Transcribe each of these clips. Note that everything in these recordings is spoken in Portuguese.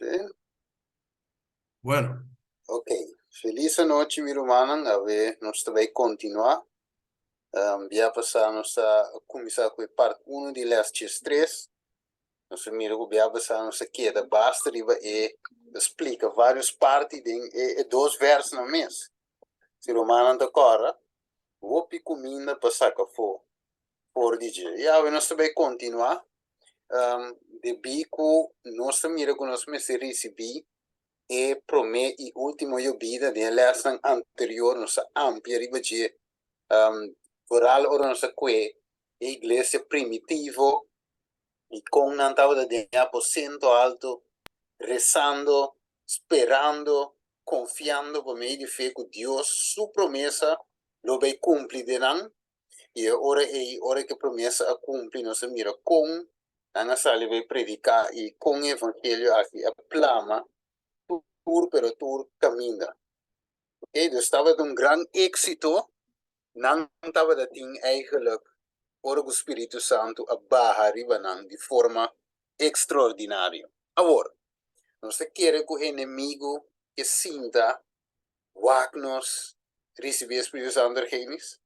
Sí. Bueno. Ok. Feliz noite, meu irmão. A ver, nós também continuar. Já passamos a começar com a parte 1 de Lestes 3. Nós miramos que já passamos aqui da basta e explica várias partes e dois versos no mês. Se o irmão não corre, vou comida para sacar for DJ. Já nós também continuar. De bico, nós miramos que nós me recebi e promete e último eu vida de lesson anterior nossa amplia ribadia oral ora nossa que a igreja primitivo e com não estava de aposento alto rezando esperando confiando por meio de fé que Deus sua promessa lo vai cumprir de não e ora que promessa a cumprir nossa mira com a sala vai predicar e com o evangelho aqui a plama pero tour caminha. Okay, dus dat was een gran éxito. Nang estava dat ding eigenlijk por o Espírito Santo a barra arriba de forma extraordinária. Agora, nós queremos que o inimigo que sinta wagnos receber o Espírito Santo genis.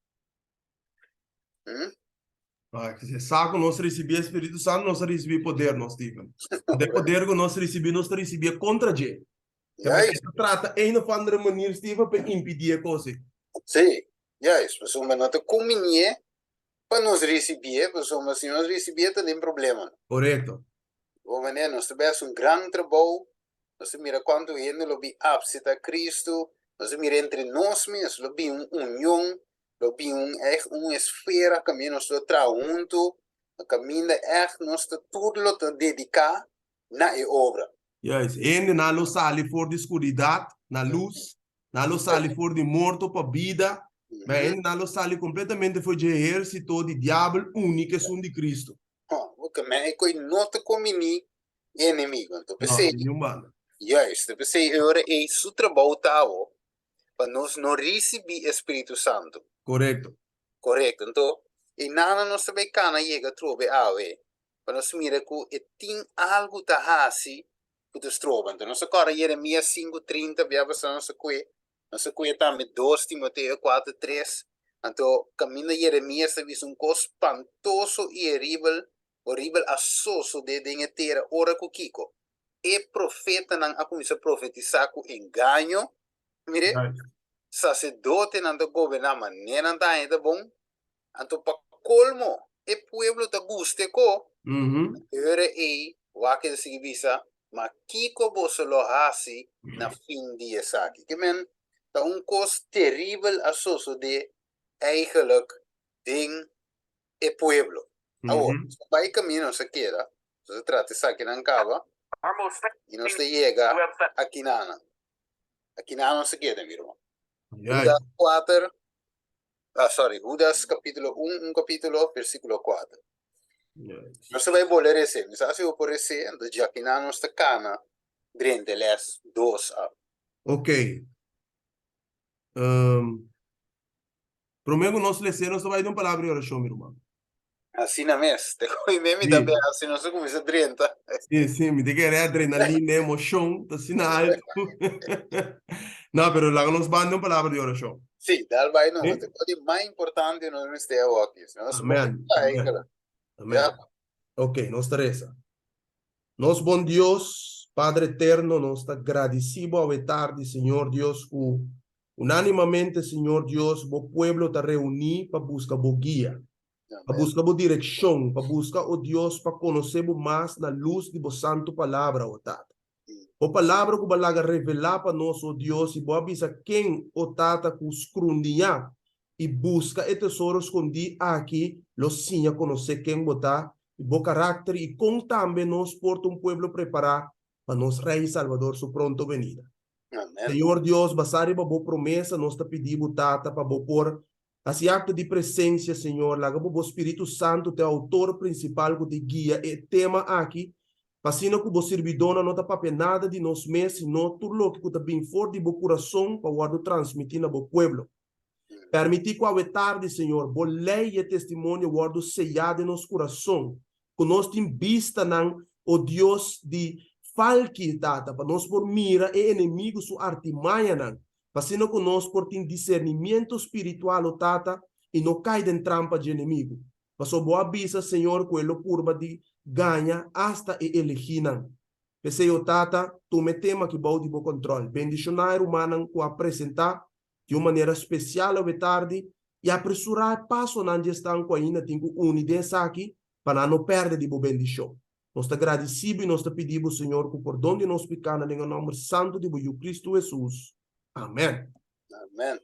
Se saco nós recebia Espírito Santo, nós recebia poder, nós Stephen. De poder que nós recebia contra G. Se trata ainda de outra maneira, Stephen, para impedir a coisa. Sim, isso. Mas uma nota comunhão para nós receber, mas se nós receber, tem problema. Correto. Bom, mané, nós tivemos grande trabalho. Nós mira quando ele lo vi apsita a Cristo, nós mira entre nós mesmos, lo vi união, lo vi esfera que nós trabalhamos junto, caminho nós tudo lo dedicar na obra. Yes, ainda não lo sali for de escuridade, na luz, não lo sali for de morto para vida, mas ainda não lo sali completamente for de exército de diabo único som de Cristo. O que é que não te comini inimigo, então pensei. Yes, pensei agora é seu trabalho tavo para nós não receber Espírito Santo. Correto. Correto, então, e nada nós também cana chega a trobe ave, para nós mira que tem algo da hasi que nós trobe. Então, nós agora Jeremias 5:30 via nós também 2 Timoteo 4:3. Então, caminho de Jeremias é um coisa espantoso e horrível associo de dinheiro ora com Kiko. E profeta não a começar a profetizar com engano, mire, sacerdote não da governar maneira não tá bom. Então, para colmo, o pueblo te guste ko, ere wa que se visa, mas Kiko você lo hasi na fim dia saki. Que men, tá coisa terrível associo de eigenlijk ding e pueblo. Agora, vai caminho se queda, se trata de saki na cava, e não se chega a Kinana. A Kinana se queda, meu irmão. Judas 4, Judas capítulo 1, capítulo, versículo 4. Yes. Não se vai voler esse, mas se eu por esse, então já que não está cana, drente les 2 a. Ok. Primeiro nós lemos, vai dar uma palavra de oração, meu irmão. Assim na mes, te coi meme também, assim não se começa drenta. Sim, me tem adrenalina, emoção, tá sinal. Não, pero lá nos manda uma palavra de oração. Sim, dal vai não, mas o mais importante não é ter o aqui, senão se Amém. Ok, nos Teresa. Nos bom Deus, Padre eterno, nos está agradecido a tarde, Senhor Deus, unanimamente, Senhor Deus, o pueblo está reunido para buscar a guia, para buscar a direção, para buscar o Deus, para conhecer mais na luz de a santo palavra, o Tata. O palavra que vai revelar para nós, o Deus, e vai avisar quem o Tata que escrundia e busca e tesouro escondido aqui, lo sinha conhecer quem botar, e bom caráter, e com também nós porta pueblo preparar para nos Rei Salvador su pronto venida. Amém. Senhor Deus, basari para boa promessa, nós te pedimos, Tata, para boa por esse acto de presença, Senhor, lá que o Espírito Santo, te autor principal que te guia e tema aqui, Passina que o servidor não está para nada de nós mesmos, não tudo o que está bem forte de coração para guardar transmitir no povo. Permitir que a tarde, Senhor, boa lei e testemunho guardo sellado em nosso coração, que nós temos vista o Deus de falki tata, para nós por mira e inimigo su artimanha nan. Pasino que nós por ter discernimento espiritual o tata e não cai em trampa de inimigo. Passo boa avisa, Senhor, que ele curva de ganha hasta e eleginan. Pensei o tata, tu me tema que bom de bom controle. Bendicionar humana com apresentar de uma maneira especial ao tarde e apressurar passo na gestão com ainda tem que unidade aqui para não perder de boa bendição. Nós te agradecemos e nós te pedimos, Senhor, que por donde nós pecamos, em nome santo de Cristo Jesus. Amém. Amen.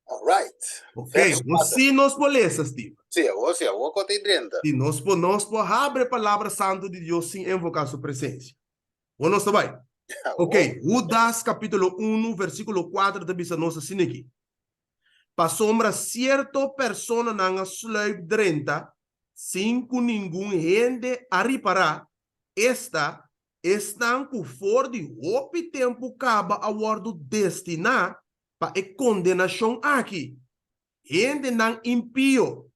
All right. Ok, Verso 4. você nos molesta, Steve. Sim, você, eu vou contar dentro. E nós podemos abrir a palavra santa de Deus sem invocar sua presença. Ou nós vai? Ok, Judas capítulo 1, versículo 4, da bisa nossa assim aqui. Pa sombra certa persona na sluip 30, sem que ninguém gente a reparar, esta estão com for de hope tempo acaba a wardo destinar para a condenação aqui. Gente não impio,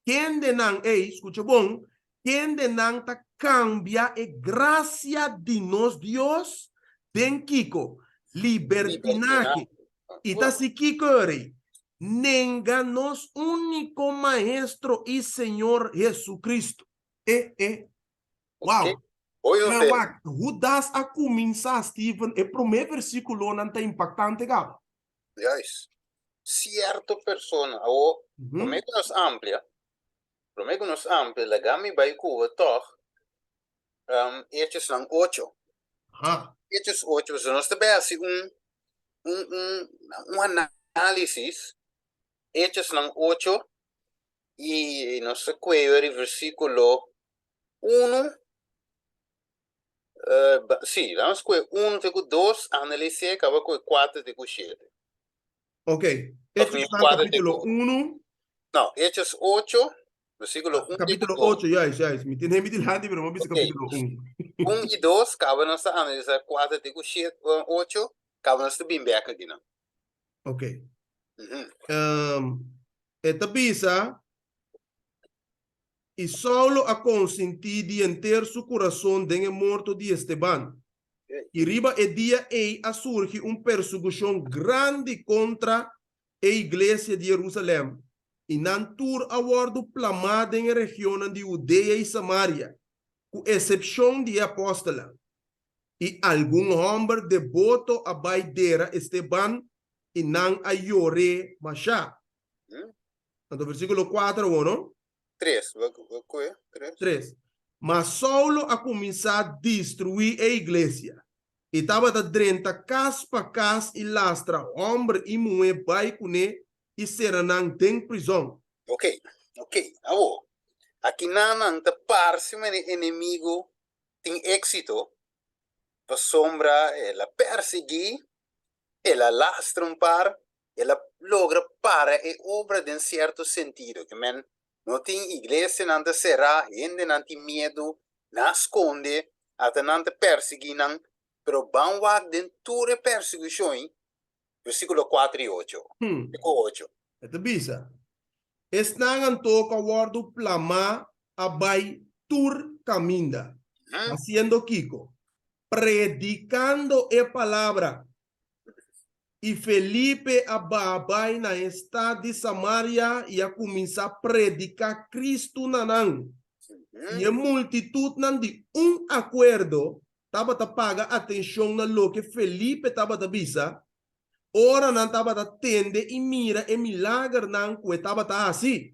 gente não escuta bom, gente não ta cambia a graça de nós Deus, den Kiko, libertinaki. E tá se Kiko nenga nos único maestro e Senhor Jesucristo. Uau! Judas a começar, Steven, e primeiro versículo não está impactante, Gabo. Yes. Cierto persona, o promego nos amplia, legami by Cuba, toch, Hechos ng 8. Hechos 8, so nós também assim análisis, Hechos ng 8, e nós sequeiro versículo 1, sim, vamos com 1 até 2, analisar, acaba com 4 até 7. Ok, Hechos capítulo 1. No, Hechos 8, versículo 1. Capítulo 8, yes. Me tiene mi dilante, pero vamos a capítulo 1. 1 e 2, acaba nós analisar 4 até 8, acaba nós bem back aqui, não? Ok. Esta bisa e solo a consentir de enter su coração de morto de Esteban. E riba e dia a surge persecução grande contra a igreja de Jerusalém. E nantur awardo plamada em região de Judeia e Samaria, com exceção de apóstola. E algum homem devoto a baideira Esteban e não a Yore Machá. No versículo 4, ¿no? 3. 3. Mas Saulo a começar a destruir a igreja. E estava da 30 casa para casa e lastra homem e mulher vai com ele e serão em prisão. Ok. Abo, aqui não te parece que inimigo tem êxito. A sombra, ela perseguir, ela lastra par, ela logra para e obra de certo sentido. Que men, não tem igreja, não te será, gente não tem medo, não esconde, até não te perseguir, não. Pero banwa den ture persecução, versículo 4 e 8. 8. Esta bisa. Estão toca wardo plama abai tur caminda. Haciendo Kiko. Predicando a palavra. E Felipe ababai na estado de Samaria e a começar a predicar Cristo nanang. E a multitud nan de acordo estava a pagar atenção na lo que Felipe estava a bisa. Ora não estava a atender e mira e milagre não que estava assim.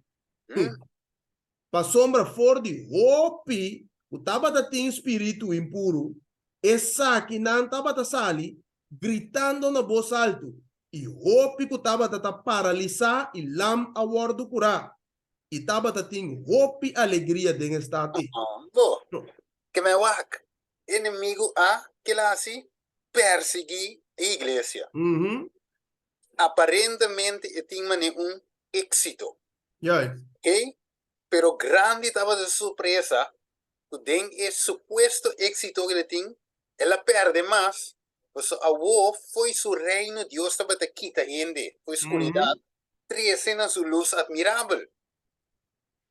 Para sombra for de hope, o estava a ter espírito impuro. Essa que não estava a sali gritando na voz alto. E hope que estava a paralisar e lam a wardo curar. E estava a ter hope alegria de estar aqui. Que me wak. Inimigo a que lá assim perseguir a igreja. Aparentemente tinha êxito. Ok? Pero grande estava de surpresa. O den suposto êxito que ele tinha, ela perde mais. Então, a foi seu reino, Deus estava te quita gente. Foi escuridade. Trece na sua luz admirável.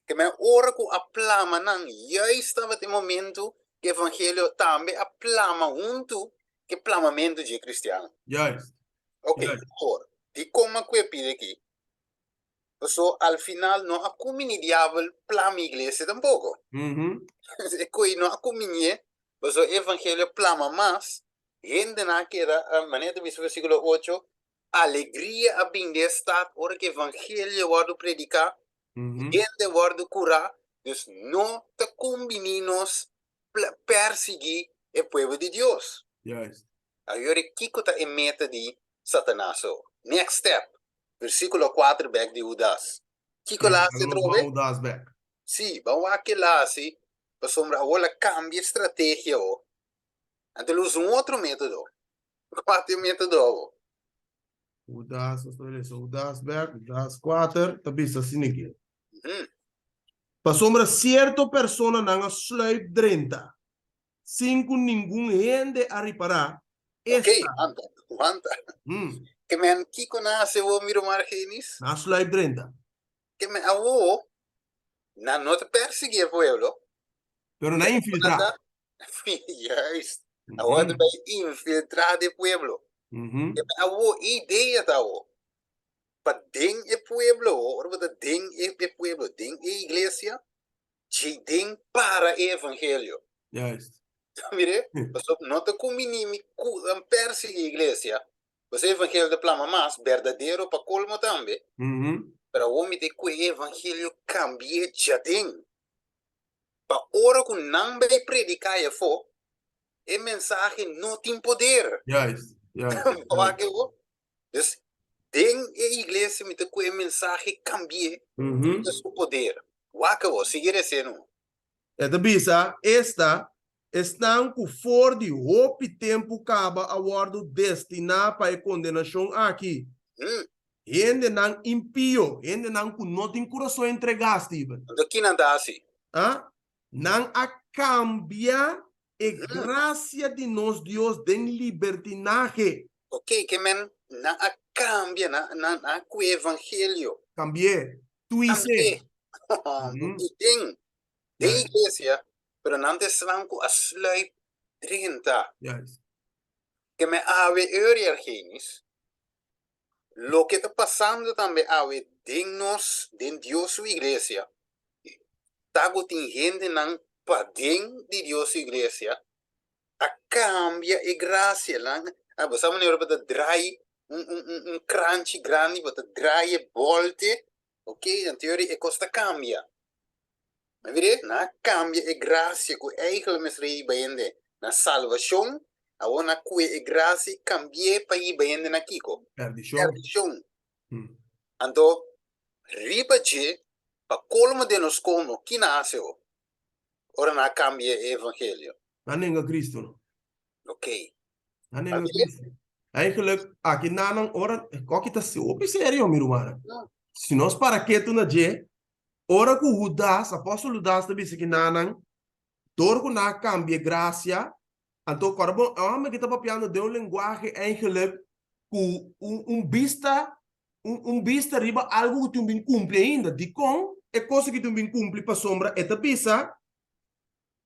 Que me ora com a plama não, já estava no momento que evangelho também aplama junto que plamamento de cristiano. Juist. Ok, Juist. agora, de como que eu pide aqui? So, al final, não há como ni diabo plama a igreja tampouco. Mhm. E coi não há como ninguém, mas o evangelho plama mais. Gente na queda, a maneira de versículo 8, alegria a bem estar, hora que evangelho vai predicar, Mhm. gente vai curar, dus não te combinamos perseguir o povo de Deus. Juist. Agora, Kiko tá em meta de Satanás. Next step, versículo 4, back de Judas. Kiko lá se Los trove? vamos das back. Sim, vamos aqui lá, sim. Para sombra, agora cambia estratégia. Então, usa outro método. Quatro método. Udas, Udas back, Udas 4, tabisa sinigil. Uhum. Pa sombra cierto persona nanga sluip 30. Cinco ninguém gente a reparar. Ok, Esta. anda, anda. Que men Kiko nasce, vou miro margenis. Na sluip 30. Que men avô, na nota perseguir o pueblo. Pero na infiltrar. Juist. Agora vai infiltrar o pueblo. Mhm. Que men avô, ideia tá avô. Para ding e pueblo, ora para ding e pueblo, ding e igreja, de ding para o evangelho. Juist. Mire, você não está combinando perseguir a igreja. Você evangelho de plama mais verdadeiro para colmo também. Mhm. Pero o homem tem que o evangelho cambie já tem. Para hora que não vai predicar e for, a mensagem não tem poder. Juist. Juist. Dus, tem a igreja me tem que a mensagem cambie Mhm. o poder. Waka, seguir sendo. Esta bisa, esta estão com for de hope tempo caba a guardo destinar para a condenação aqui. Gente não impio, gente não com não tem coração entregaste, Steven. Então, aqui não está assim. Ah? Não a cambia a graça de nós Deus de libertinagem. Ok, que men na cambia na o evangelho. Cambie. Tu Cambie. Mhm. Tem Yes. igreja, pero não te slanco a sluip 30. Yes. Que me ave genis. Lo que está pasando também ave dignos de Dios su iglesia. Tago tem gente não padem de Dios su iglesia. A cambia e graça lang. Você maneira para dry crunch grande, para dry e volte. Ok, in teoria e costa cambia. Maar weet je, na cambia e graça que eigenlijk misrei bende na salvação, agora que e graça cambie para ir bende na kiko. Perdição. Perdição. Então, riba je, para colmo de nos como, que nasceu. Ora na cambia e evangelho. Anenga Cristo. Ok. Anenga Cristo. Eigenlijk, aqui não ora, qual que tá se opi sério, meu irmão? Se nós para que tu na je, ora que o Judas, apóstolo Judas também se que não, door na cambia graça, então corbo, me que tá papiando de linguagem eigenlijk, vista, vista riba algo que tu bem cumpre ainda, de com, é coisa que tu bem cumpre para sombra, é tapisa,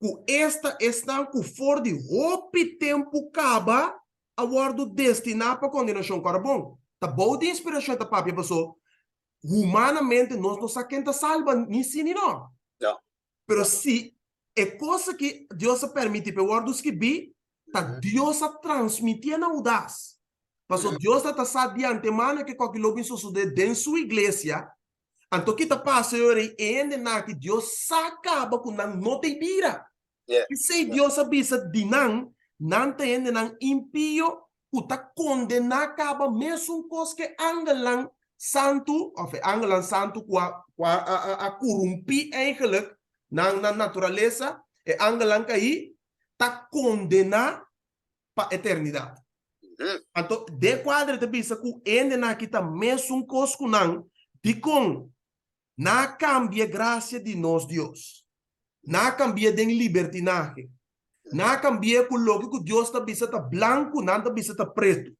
que esta está com for de hope tempo caba, a guardo destinar para condenação carbon. Tá boa de inspiração da papia pessoa. Humanamente nós não sabemos salva nem sim nem não. Não. Pero se é coisa que Deus permite para guardos que bi, tá Deus a transmitir na audaz. Porque Deus está sabe de antemano que qualquer lobo sucede dentro da sua igreja. Então que tá passando e ainda na que Deus acaba com não te vira. E se Deus avisa de não te ainda não impio, que tá condenar acaba mesmo coisa que angelang santo, of angelang santo a corromper eigenlijk na natureza, e angelang aí tá condenar para eternidade. Então, de quadro te bisa que ainda na que tá mesmo coisa que não, de com na cambia graça de nós Deus. Na cambia de libertinagem. Na cambia com o que Deus está bisa tá branco, não está bisa tá preto.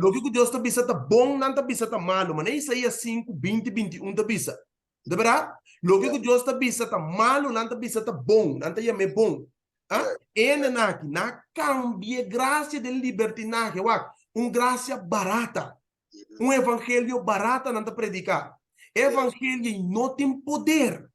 O que Deus está bisa tá bom, não está bisa tá malo. Mas isso aí é 5, 20, 21 tá bisa. De verdade? O que Deus está bisa tá malo, não está bisa tá bom, não está bom. Ah? Ende naki, na cambia graça de libertinagem, graça barata. Evangelho barata não te predicar. Evangelho não tem poder.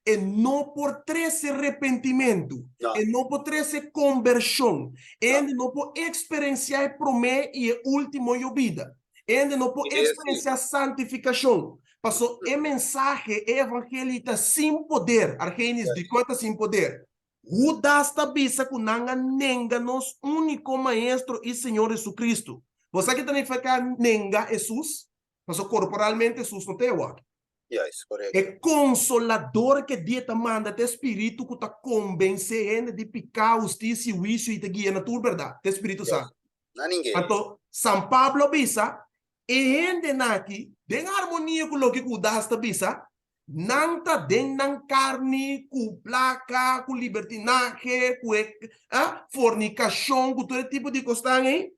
E não por trazer arrependimento. E não por trazer conversão. E não por experienciar promessa e último em vida. E não por experienciar santificação. Passou o mensagem evangelista sem poder. Argenis de conta sem poder. O dasta bisa kunanga nenga nos único maestro e Senhor Jesus Cristo. Você que também fica nenga Jesus, mas corporalmente Jesus não tem o Yes, correto. é consolador que Deus te manda, te espírito que te convence de pecar, justiça e juízo e te guia na tua verdade, te Espírito Santo. Não ninguém. Então, São Pablo bisa, e gente naki, den harmonia com o que cuidaste bisa, não tá den nan carne, com placa, com libertinagem, com fornicação, com todo tipo de coisa, hein?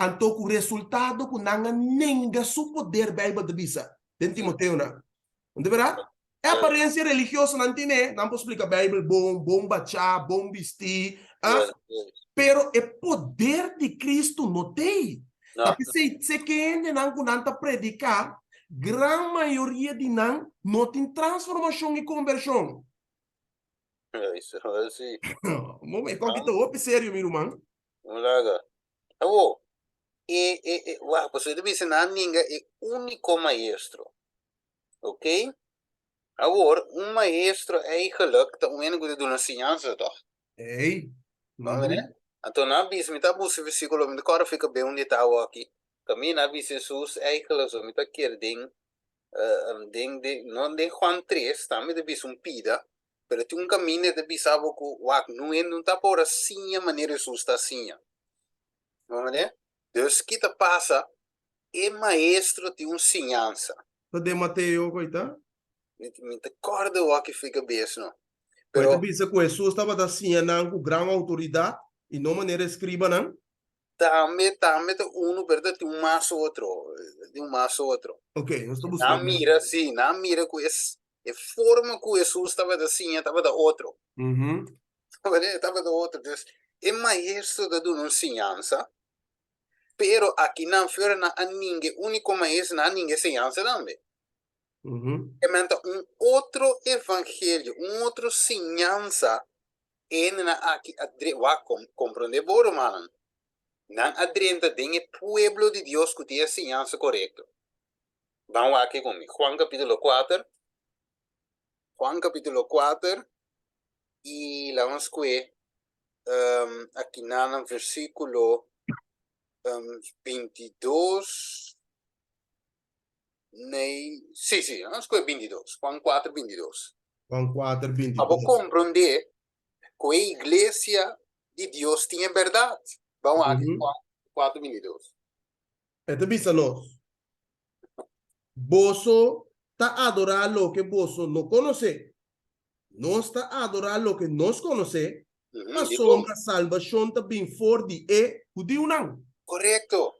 Então, o resultado que não nenga su poder Bíblia de bisa. Den Timoteo na. Não verdade? É aparência religiosa não tem, né? Não posso explicar a Bíblia bom baixar, bom vestir. Pero é poder de Cristo não tem. Tapi se quem não predicar, grande maioria de não tem transformação e conversão. Isso, sim. Momento, qual que tá op sério, meu irmão? Olaga. Você deve ensinar ninguém é único maestro. Ok? Agora, maestro é geluk dat men goed doen ensinança, toch? Ei. Vamos ver? Então, na bis, me tá buscando versículo, me agora fica bem onde tá aqui. Caminho na bis Jesus é geluk, me tá quer não de Juan 3, tá me de bis pida, pero tem caminho de bis abo que não tá por assim a maneira Jesus tá assim. Vamos ver? Deus que te passa é maestro de ensinança. De Mateus, coitado. Me te acorda o que fica bem, não? Pero bisa que Jesus estava assim, com grande autoridade e não maneira escriba, não? Também verdade, de mais outro. Ok, nós estamos Na buscando. mira, sim, na mira com esse, a forma que Jesus estava assim, estava da outro. Estava da outro. É maestro da ensinança, pero aqui não foi na ninguém, único maestro na ninguém ensinança também. É outro evangelho, outro ensinança, e na aqui compreender bom, mano. Não adrenta tem o pueblo de Deus que tem a ensinança correta. Vamos aqui comigo. Juan capítulo 4. Juan capítulo 4. E lá vamos ver aqui no versículo 22. Sim, vamos ver 22. Juan 4, 22. Juan 4, 22. Para compreender que a igreja de Deus tinha verdade. Vamos aqui, Juan 4, 22. Então, bisa nós. Boso está adorar lo que boso no conoce. No está adorar lo que nos conoce. A sombra salvação também for de judeu não. Correto.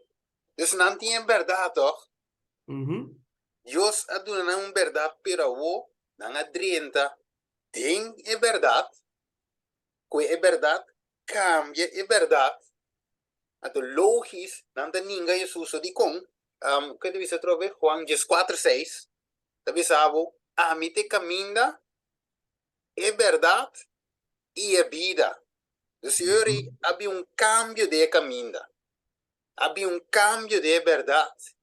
Dus não tinha verdade, toch? Deus aduna uma verdade para o não adrenta. Tem é verdade. Que é verdade, cambia é verdade. Então, lógico, não tem ninguém Jesus de com. Que deve ser trove Juan 4, 6. Deve saber, a mim te caminha é verdade e é vida. O Senhor havia cambio de caminho. Havia cambio de verdade.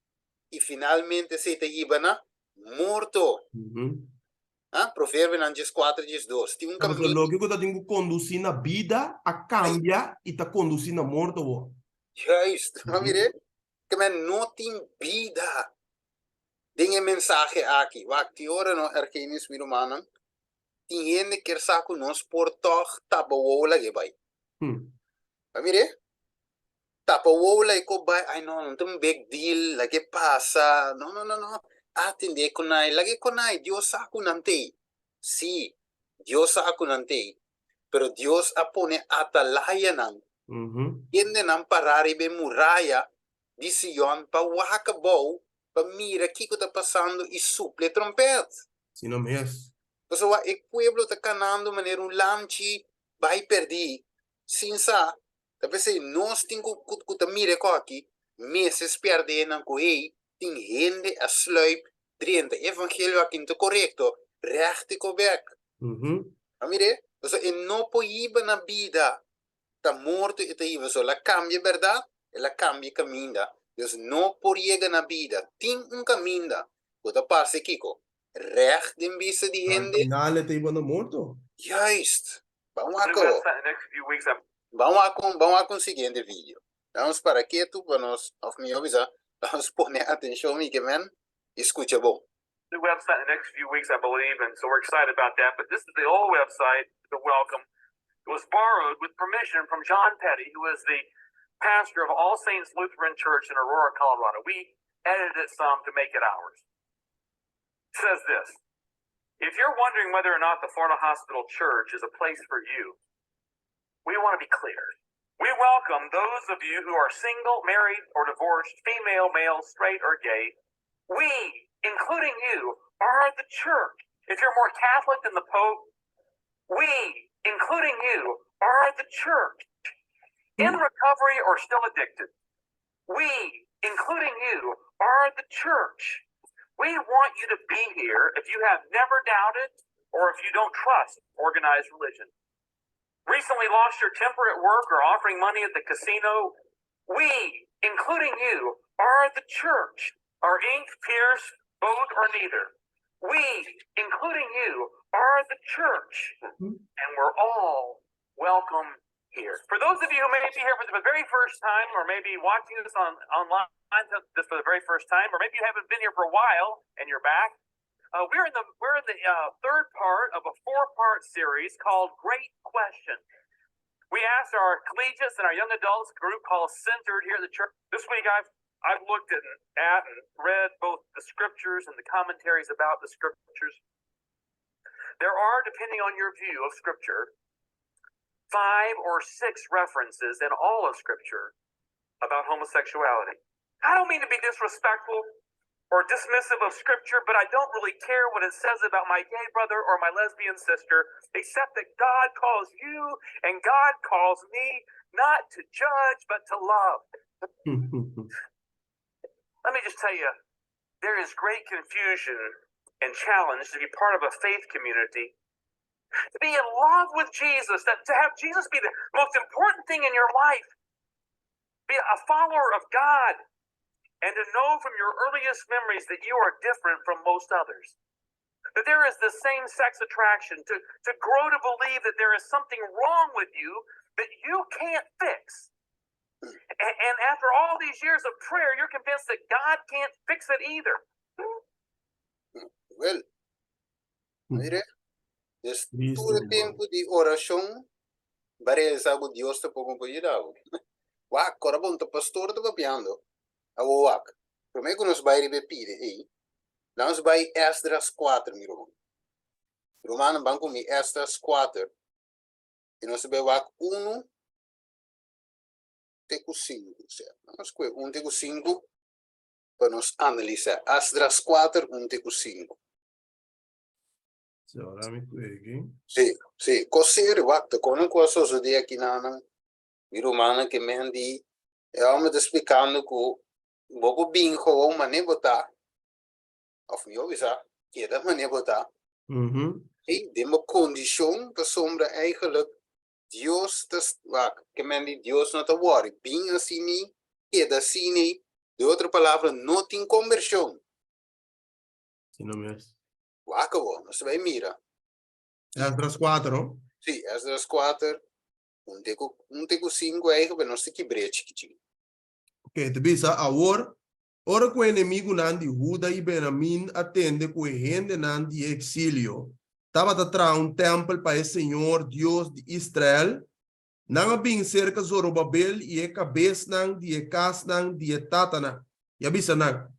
E finalmente se te iba morto. Provérbio 4, 12. Tem caminho. Lógico que está conduzir na vida a cambia e está conduzir na morte. Juist. Maar mire, que men não tem vida. Tem mensagem aqui. Wakti ora no erkenis mi romanan. Tem gente que saco nos por toch tabawola que vai. Maar mire, tabawola que vai. Ai não tem big deal. La que passa. No. Atende kunai. La que kunai. Dios saco nante. Sí. Dios saco nante. Pero Dios apone atalaya nang. Yende nang parari be muraya di Sion pa waka bow pa mira que está passando e suple trompete. Sim, não mesmo. Então, o pueblo está canando maneira lanche vai perdi. Sinsa, tapi se nós tingo kuta mire ko aqui, meses perde nan ko ting hende a sluip, driente evangelio aqui inte correcto, rechte ko back. Amire, so en no po iba na vida, ta morto ita iba, so la cambia verdad, e la cambia caminda. Dus no por llega na vida, ting un caminda, kuta pase kiko, recht in visa di Al hende, final te iban morto. juist. Vamos New website in the next few weeks. vamos a conseguir el vídeo. Vamos para que tú, vamos a poner atención y que men, escucha vos. New website in the next few weeks, I believe, and so we're excited about that. But this is the old website, the Welcome. It was borrowed with permission from John Petty, who is the pastor of All Saints Lutheran Church in Aurora, Colorado. We edited it some to make it ours. It says this: if you're wondering whether or not the Florida Hospital Church is a place for you, we want to be clear. We welcome those of you who are single, married, or divorced, female, male, straight, or gay. We, including you, are the church. If you're more Catholic than the Pope, we, including you, are the church. In recovery or still addicted, we, including you, are the church. We want you to be here if you have never doubted or if you don't trust organized religion. Recently lost your temper at work or offering money at the casino, we, including you, are the church. Are ink, pierce, both, or neither? We, including you, are the church. And we're all welcome here. For those of you who may be here for the very first time, or maybe watching this online this for the very first time, or maybe you haven't been here for a while and you're back, we're in the third part of a 4-part series called Great Question. We asked our collegiates and our young adults group called Centered here at the church. This week I've looked at and read both the scriptures and the commentaries about the scriptures. There are, depending on your view of scripture, 5 or 6 references in all of scripture about homosexuality. I don't mean to be disrespectful or dismissive of scripture, but I don't really care what it says about my gay brother or my lesbian sister, except that God calls you and God calls me not to judge, but to love. Let me just tell you, there is great confusion and challenge to be part of a faith community, to be in love with Jesus, to have Jesus be the most important thing in your life, be a follower of God, and to know from your earliest memories that you are different from most others. That there is the same-sex attraction, to grow to believe that there is something wrong with you that you can't fix. And after all these years of prayer, you're convinced that God can't fix it either. Well, mire, es todo el tiempo de oración, varias algo Dios te pongo por ayudar. Wak, corabon te pastor te papiando. Awo wak. Pero me conos vai pide, Nós vai Esdras 4, mi romano. Romano banco mi Esdras 4. E nós vai wak 1 teco 5, certo? Nós que 1 teco 5 para nós analisar. Esdras 4, 1 teco 5. Sì, cos'era wak, con cosa so di aqui na mi romano che mendi e te explicando que bobo bingo uma nebota of mi ovisa que da nebota e de uma condição que sombra eigenlijk Dios tas wak que mendi Dios não tá worry bing assim que da cine de outra palavra não tem conversão se não mesmo wak não se vai mira Esdras 4 sì Esdras 4 un teco 5 eigenlijk per non si breche que ok, te bisa agora ora que o inimigo nan de Judá e Benjamim atende que gente nan de exílio estava atrás templo para o Senhor Deus de Israel não bem cerca de Zorobabel e a cabeça nan de casa nan de tatana e bisa nan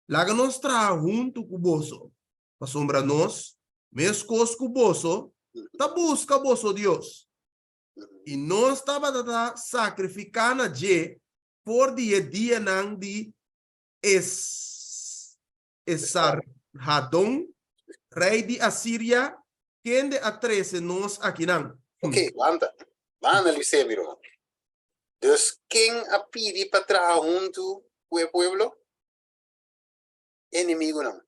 lá nós tra junto com boso para sombra nós mescos com boso tá busca boso Deus e nós estava sacrificando a je por dia nang di Esarhadon, rei de Assíria, quem de atrese nós aqui nang. Ok, aguanta. Vamos analisar, mi irmão. Dus, quem a pedir para trabalhar junto com o pueblo? Inimigo não.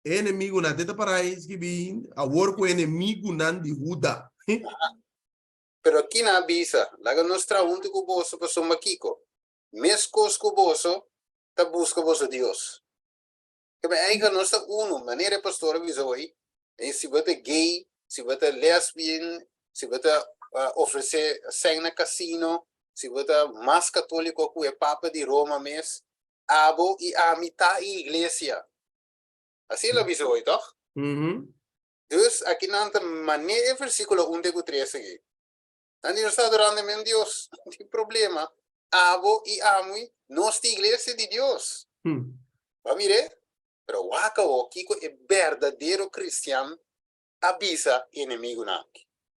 Inimigo na detta parais que vem a work com inimigo nan de Juda. Pero aqui na avisa, laga nós trabalhamos junto com o bolso para somar Kiko. Mescos com o bolso, tá busca bolso Deus. Que bem, aí que nós tá maneira pastor avisou aí, se você é gay, se você é lesbian, se você oferecer sangue na casino, se você é mais católico que o Papa de Roma mesmo, abo e amita a igreja. Assim ele avisou aí, toch? Dus aqui não tem maneira versículo 1 e 3 aqui. Não está durante meu Deus, não tem problema. Abo e amo nossa igreja de Deus. Vamos ver? Pero waka o Kiko é verdadeiro cristiano, avisa inimigo na.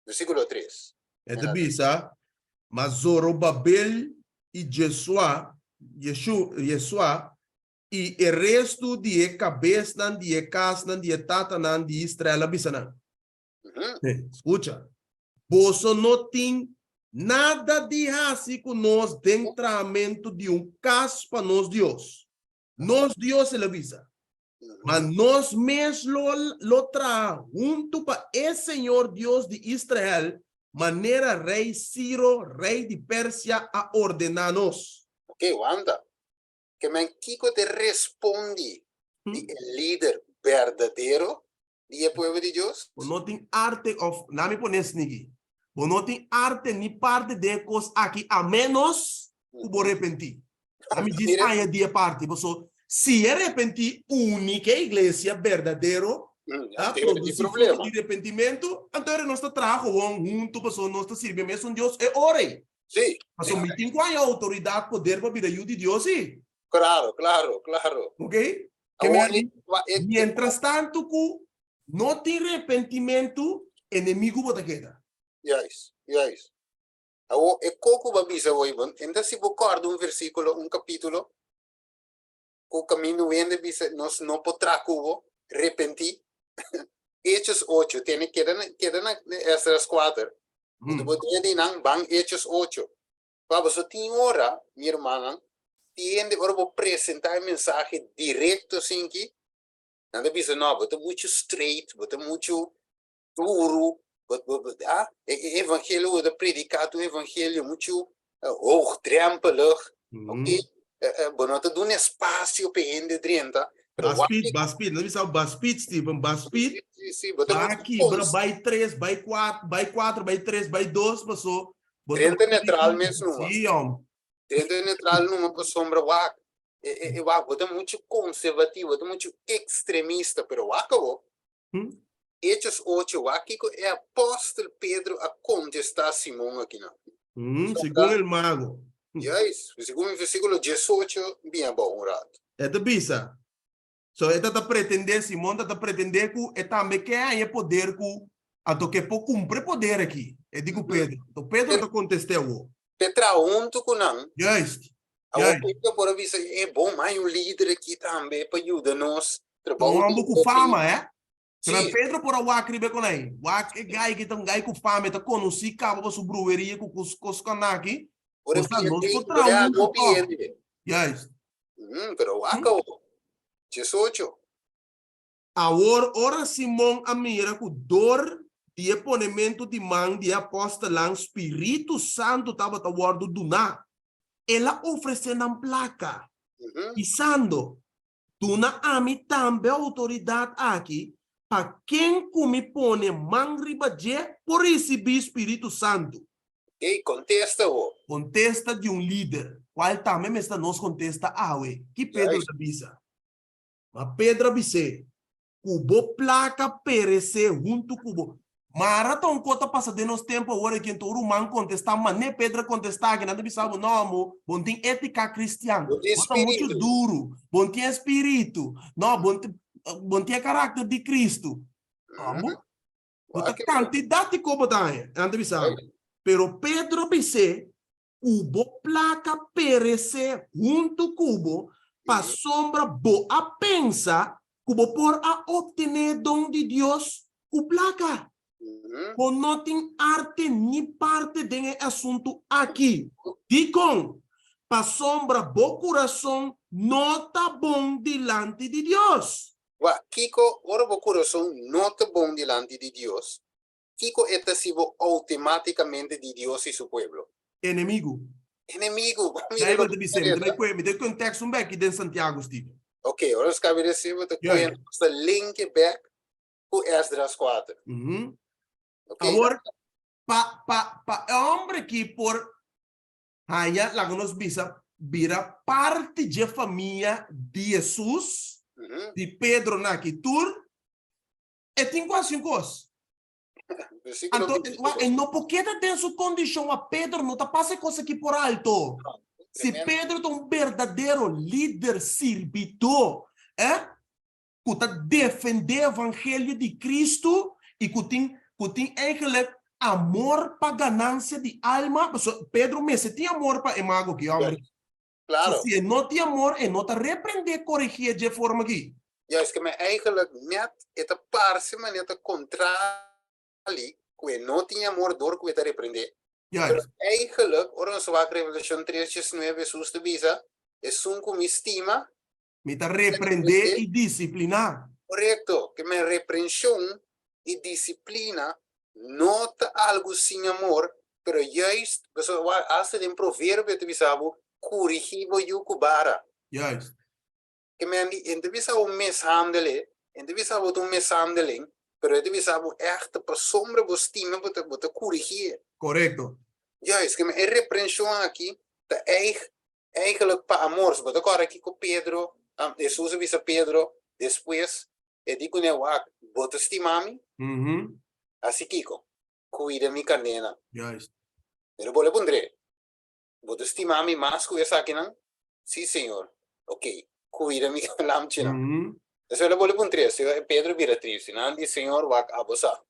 Versículo 3. É de bisa, mas Zorobabel e Yeshua e o resto de cabeça nan de casa nan de tata nan de Israel avisa nan. Escucha. Você não tem nada de assim com nós dentramento de caso para nós Deus. Nós Deus ele avisa. Mas nós mesmos lo tra junto para o Senhor Deus de Israel, maneira rei Ciro, rei de Pérsia, a ordenar-nos. Ok, Wanda. Que men Kiko te responde de líder verdadeiro do povo de Deus. Não tem arte of, não me pones nigi. Não tem arte ni parte de coisas aqui, a menos que vou arrepentir. A me diz, aí dia parte, você se arrepentir, única igreja verdadeiro, produzir fruto de arrependimento, então nós trabalhamos junto, pessoal, nós servimos a Deus e ore. Sim. Mas o meeting com a autoridade, poder para vir a de Deus, sim. Claro. Ok? Mientras tanto, não tem arrependimento, inimigo bota queda. Yes. Agora, é coco babisa hoje, então se você recorda versículo, capítulo, o caminho vende bisa nós não podemos cubo arrepentir. Hechos 8, tem queda na Esdras 4. Depois tem nang bang Hechos 8. Para você tem hora, minha irmã, tem de hora para apresentar mensagem direto assim que, nada bisa não, botar muito straight, botar muito duro, evangelho da predicado evangelho muito hoogdrempelig, ok? Bonota dá espaço para gente dentro. Baspid, não sabe Baspid, Steven, Baspid. Sim, aqui, vai 3, vai 4, vai 3, vai 2, passou. Dentro neutral mesmo. Sim, homem. Dentro neutral numa sombra wak. Bota muito conservativo, bota muito extremista, pero acabou. Hechos 8, wak é apóstolo Pedro a contestar Simão aqui não. Segundo o mago. Yes, segundo o versículo 18, bem bom, rato. É de bisa. So, esta tá pretender, Simão tá pretender que também quer poder que a to que por cumprir poder aqui. Eu digo Pedro. Então Pedro tá contestando. Petra junto com não. Yes. Pedro por avisar é bom, mas um líder aqui também para ajudar nós. Trabalhando com fama, é? Sim. Pedro por a cribe com aí. Wak é gai que tá gai com fama, tá conheci cabo para sobrueria com os canaki. Por isso nós Yes. Pero acabou. 18. Agora Simão amira com dor de ponemento de mão de apóstolo Espírito Santo estava a guardo do na. Ela oferece na placa. Pisando. Duna ami também autoridade aqui para quem come pone mão ribaje por receber Espírito Santo. E contesta o. Contesta de líder. Qual também está nos contesta que Pedro avisa. Mas Pedro avisa. Cubo placa perecer junto cubo. Maratão cota passa de nos tempo agora que todo humano contestar, mas nem Pedro contestar que nada bisabo não, bom tem ética cristã, bom muito duro, bom tem espírito, não, bom tem caráter de Cristo. Bota quantidade como tá aí, nada bisabo. Pero Pedro disse, cubo placa perecer junto cubo, para sombra boa pensa, cubo por a obter dom de Deus, o placa. Con no tem arte ni parte de assunto aqui. Dicon, pa sombra bo coração não tá bom delante de Deus. Wa Kiko, ora bo coração nota bom delante de Dios. Kiko está sido automáticamente de Dios y su pueblo. Inimigo. Inimigo, Daí mira lo eu te que disse, interessa. me dei contexto um aqui de Santiago, Steve. Ok, ora ska vi receive de Ja. coen link back ku Esdras 4. Ok, Agora, pa homem que por aí, lá nos bisa, vira parte de família de Jesus, de Pedro na Kitur, e tem quase um coisa. versículo Então, 22. e não porque tem sua condição a Pedro, não tá passando coisa aqui por alto. Se Tremendo. Pedro é um verdadeiro líder servidor, que está defender o evangelho de Cristo e que tem eigenlijk amor para ganância de alma. Pedro mesmo tem amor para emago que homem. Claro. Se não tem amor, não está repreender, corrigir de forma aqui. Ja, is que me eigenlijk net het paarse maar net contrali, que não tinha amor door que te repreender. Ja, Pero eigenlijk, ora so va Revelation 3:9 sus te bisa, es un como estima, me está repreender e disciplinar. correcto, que me reprensión y disciplina nota algo sin amor, pero juist, so hace de un proverbio te bisabo, corrigivo yukubara. Juist. Que me inte bisabo mishandelen, inte bisabo tu mishandeling, pero inte bisabo echt per sombra bestima te corrigeren. Correcto. Juist, que me reprensión aqui, de eigenlijk pa amor, but agora aqui com Pedro, Jesus avisa Pedro, depois, digo ne wak, bota estimami, assim Kiko, cuida mi carnena. Juist. Pero vou pondre, bota estimami mas cuida aqui não? Sim, senhor. Ok, cuida mi lamchina. Eso le vou pondre, se Pedro vira triste, não diz senhor wak abosa.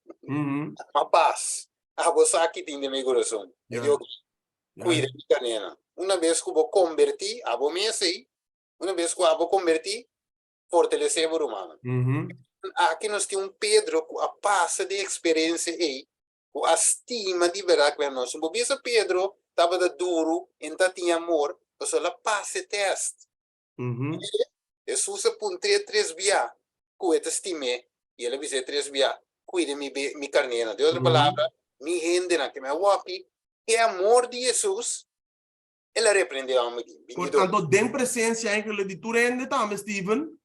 A paz, abosa aqui tem de meu coração. Eu cuida mi carnena. Uma vez que vou convertir, abo me sei, uma vez que abo convertir, fortalecer o humano. Aqui nós temos Pedro com a passa de experiência aí, com a estima de verdade que nós. Porque se Pedro estava duro, então tinha amor, mas ela passa teste. Jesus apontou 3 via, com esta estima, e ele disse 3 via, cuide mi carnena. De outra palavra, mi gente na que me wapi, que é amor de Jesus, ele repreendeu a mim. Portanto, den presença eigenlijk de tu rende também, Steven.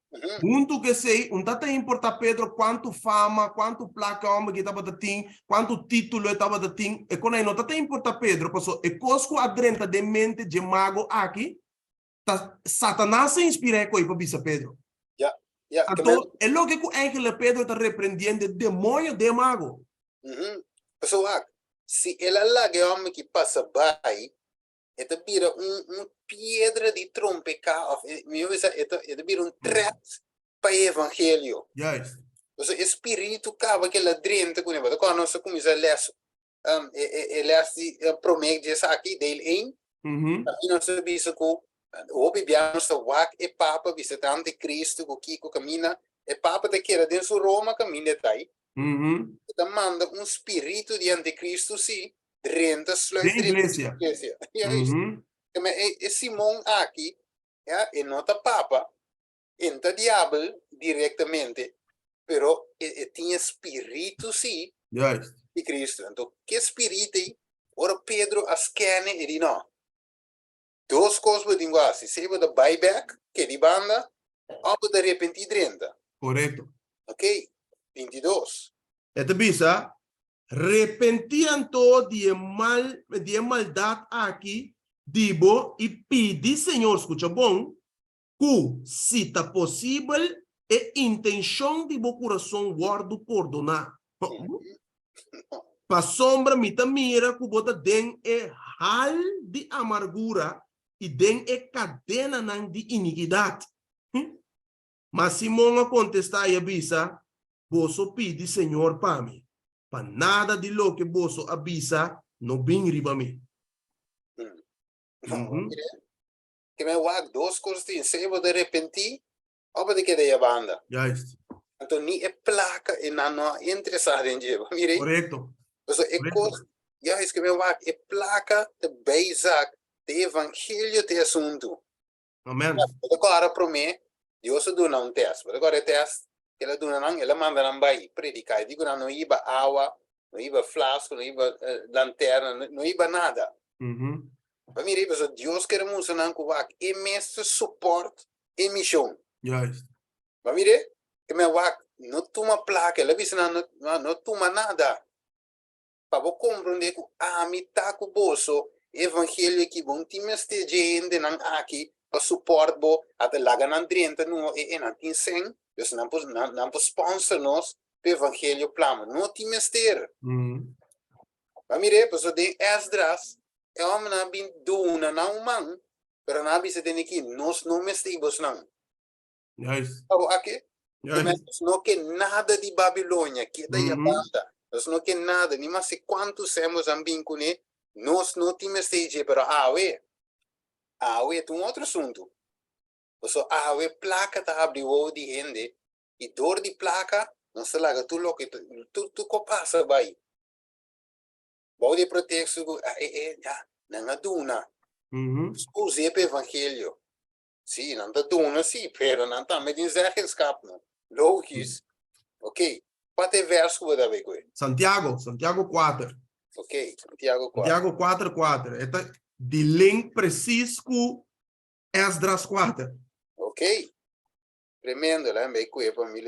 Muito que sei, não tá importa Pedro quanto fama, quanto placa homem que estava de tim, quanto título estava de tim, e quando aí não tá importa Pedro, porque é cosco adrenta de mente de mago aqui, tá Satanás se inspira com para bisa Pedro. Então, é logo que eigenlijk Pedro está repreendendo o demônio de mago. Pessoal, se ela larga o homem que passa by, ela vira pedra de trompeca, ela vira threat para o evangelho. Juist. Dus o espírito cava que ela drenta com ele. Quando nós começamos a ler, ele promete isso aqui dele e nós sabemos que o bibiano está wak e papa visitante Cristo que caminha e papa te quer dentro de Roma caminha daí. Então manda espírito de anticristo sim. Renta sluit de iglesia. Juist. Simon aqui, e nota papa, entra diabo diretamente, pero tinha espírito sim de Cristo. Então, que espírito aí? Ora Pedro ascene e diz não. Duas coisas eu digo assim, se você dá buyback, que de banda, ou de repente 30. Correto. Ok? 22. Então, bisa, arrepentiam de maldade aqui, dibo, e pedi, Senhor, escuta bom, que, se está possível, é intenção de meu coração guardo perdonar. Para sombra, me mira que bota den é hal de amargura e den é cadena de iniquidade. Mas Simão a contestar e avisa, você pede, Senhor, para mim. Para nada de lo que você avisa, não vem riba mim. Que me wak duas coisas tem, se você de repente, ou de que de a banda. Juist. Então, nem é placa e não é interessado em jeito. Mire, Correcto. então, é coisa, já é que me vai, é placa de beijar, de evangelho de assunto. Amén. Agora, para mim, Deus dá um teste. Agora, o teste, ele dá não, ele manda não vai predicar. Digo, não iba água, não iba flasco, não iba lanterna, não iba nada. Ujú. Para mim, Deus quer mostrar não que é mestre suporte e missão. Ya es. Para mim, que me vai, não toma placa, ele diz, não toma nada. Para você compreender que a mitad com bolso, evangelho que bom time esteja gente não aqui, para suporte bo, até lá ganhando 30 no e não tem 100, dus não pode sponsor nós, para evangelho plano, não time esteja. Ujú. Para mim, pessoa de Esdras, é homem não bin duna não man, pero não bisa de aqui, nós não mestigos não. Ya es. Aqui, Ya es. não que nada de Babilônia, que daí a Ujú. banda. Nós não que nada, nem mais quantos temos ambim com ele, nós não temos stage para awe é um outro assunto. Então, awe placa tá abriu o de gente, e dor de placa, não se larga tu louco, tu passa vai. Bom de proteção, já, não é duna. Ujú. Usei para evangelho. Sim, não tá duna, sim, pero não tá, mas dizer escape, não. Logis, ok. Quanto é verso que vai ver com ele? Santiago 4. Ok, Santiago 4. Santiago 4:4. Esta de link preciso Esdras 4. Ok. Tremendo, né? Bem que para mim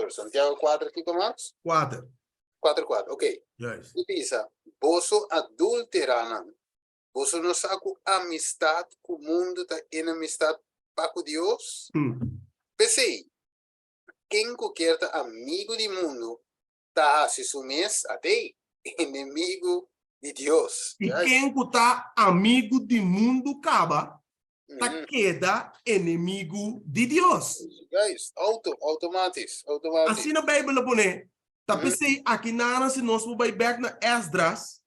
Santiago 4 aqui com Max? 4. 4. Ok. Yes. E pensa, boso adulterana. Boso não sabe amistad com o mundo, tá enemistad para com Deus. Pensei, quem quer tá amigo do mundo, tá se sumes até inimigo de Deus. E quem está amigo do mundo acaba, Uhum. queda inimigo de Deus. Guys, automático. Assim na Bíblia põe, tá pensei aqui na se nós vamos back na Esdras,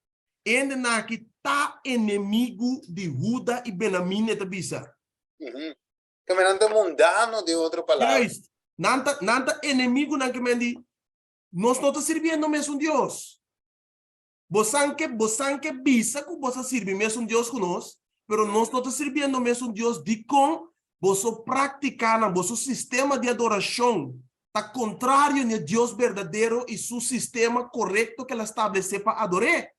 ainda na que tá inimigo de Juda e Benjamim eta bisa. Caminhando mundano de outra palavra. Yes. Nanta inimigo na que mendi, nós não tá servindo mesmo Deus. Bosanque bisa que você serve mesmo Deus conosco, pero nós não tá servindo mesmo Deus de com você praticar na vosso sistema de adoração tá contrário a Deus verdadeiro e seu sistema correto que ela estabelece para adorar.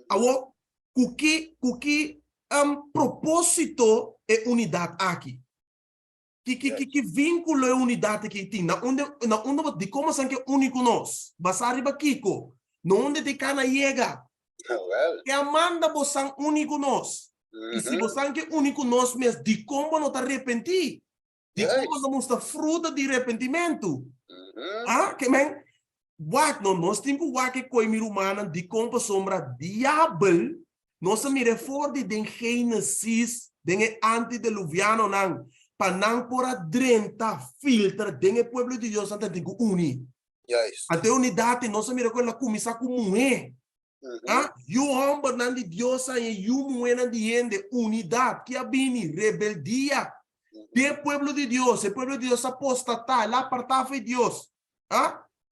Awo, que propósito é unidade aqui. Que vínculo é unidade que tem? Na onde de como são que é único nós? Basariba Kiko. Na onde de cana chega? Que amanda bosan único nós. E se bosan que único nós mesmo, de como não tá arrepentir? De como não mostra fruta de arrependimento? Que men? Nós temos que coimir humana de como sombra diabo. Nós mire fora de Gênesis, de antediluviano não. Para não por adrenta filtra de pueblo de Deus até de uni. Até unidade nós mire com ela começar com mulher. You homem não de Deus e you mulher de gente unidade que abini rebeldia. De pueblo de Deus, o pueblo de Deus apostata, lá apartava de Deus.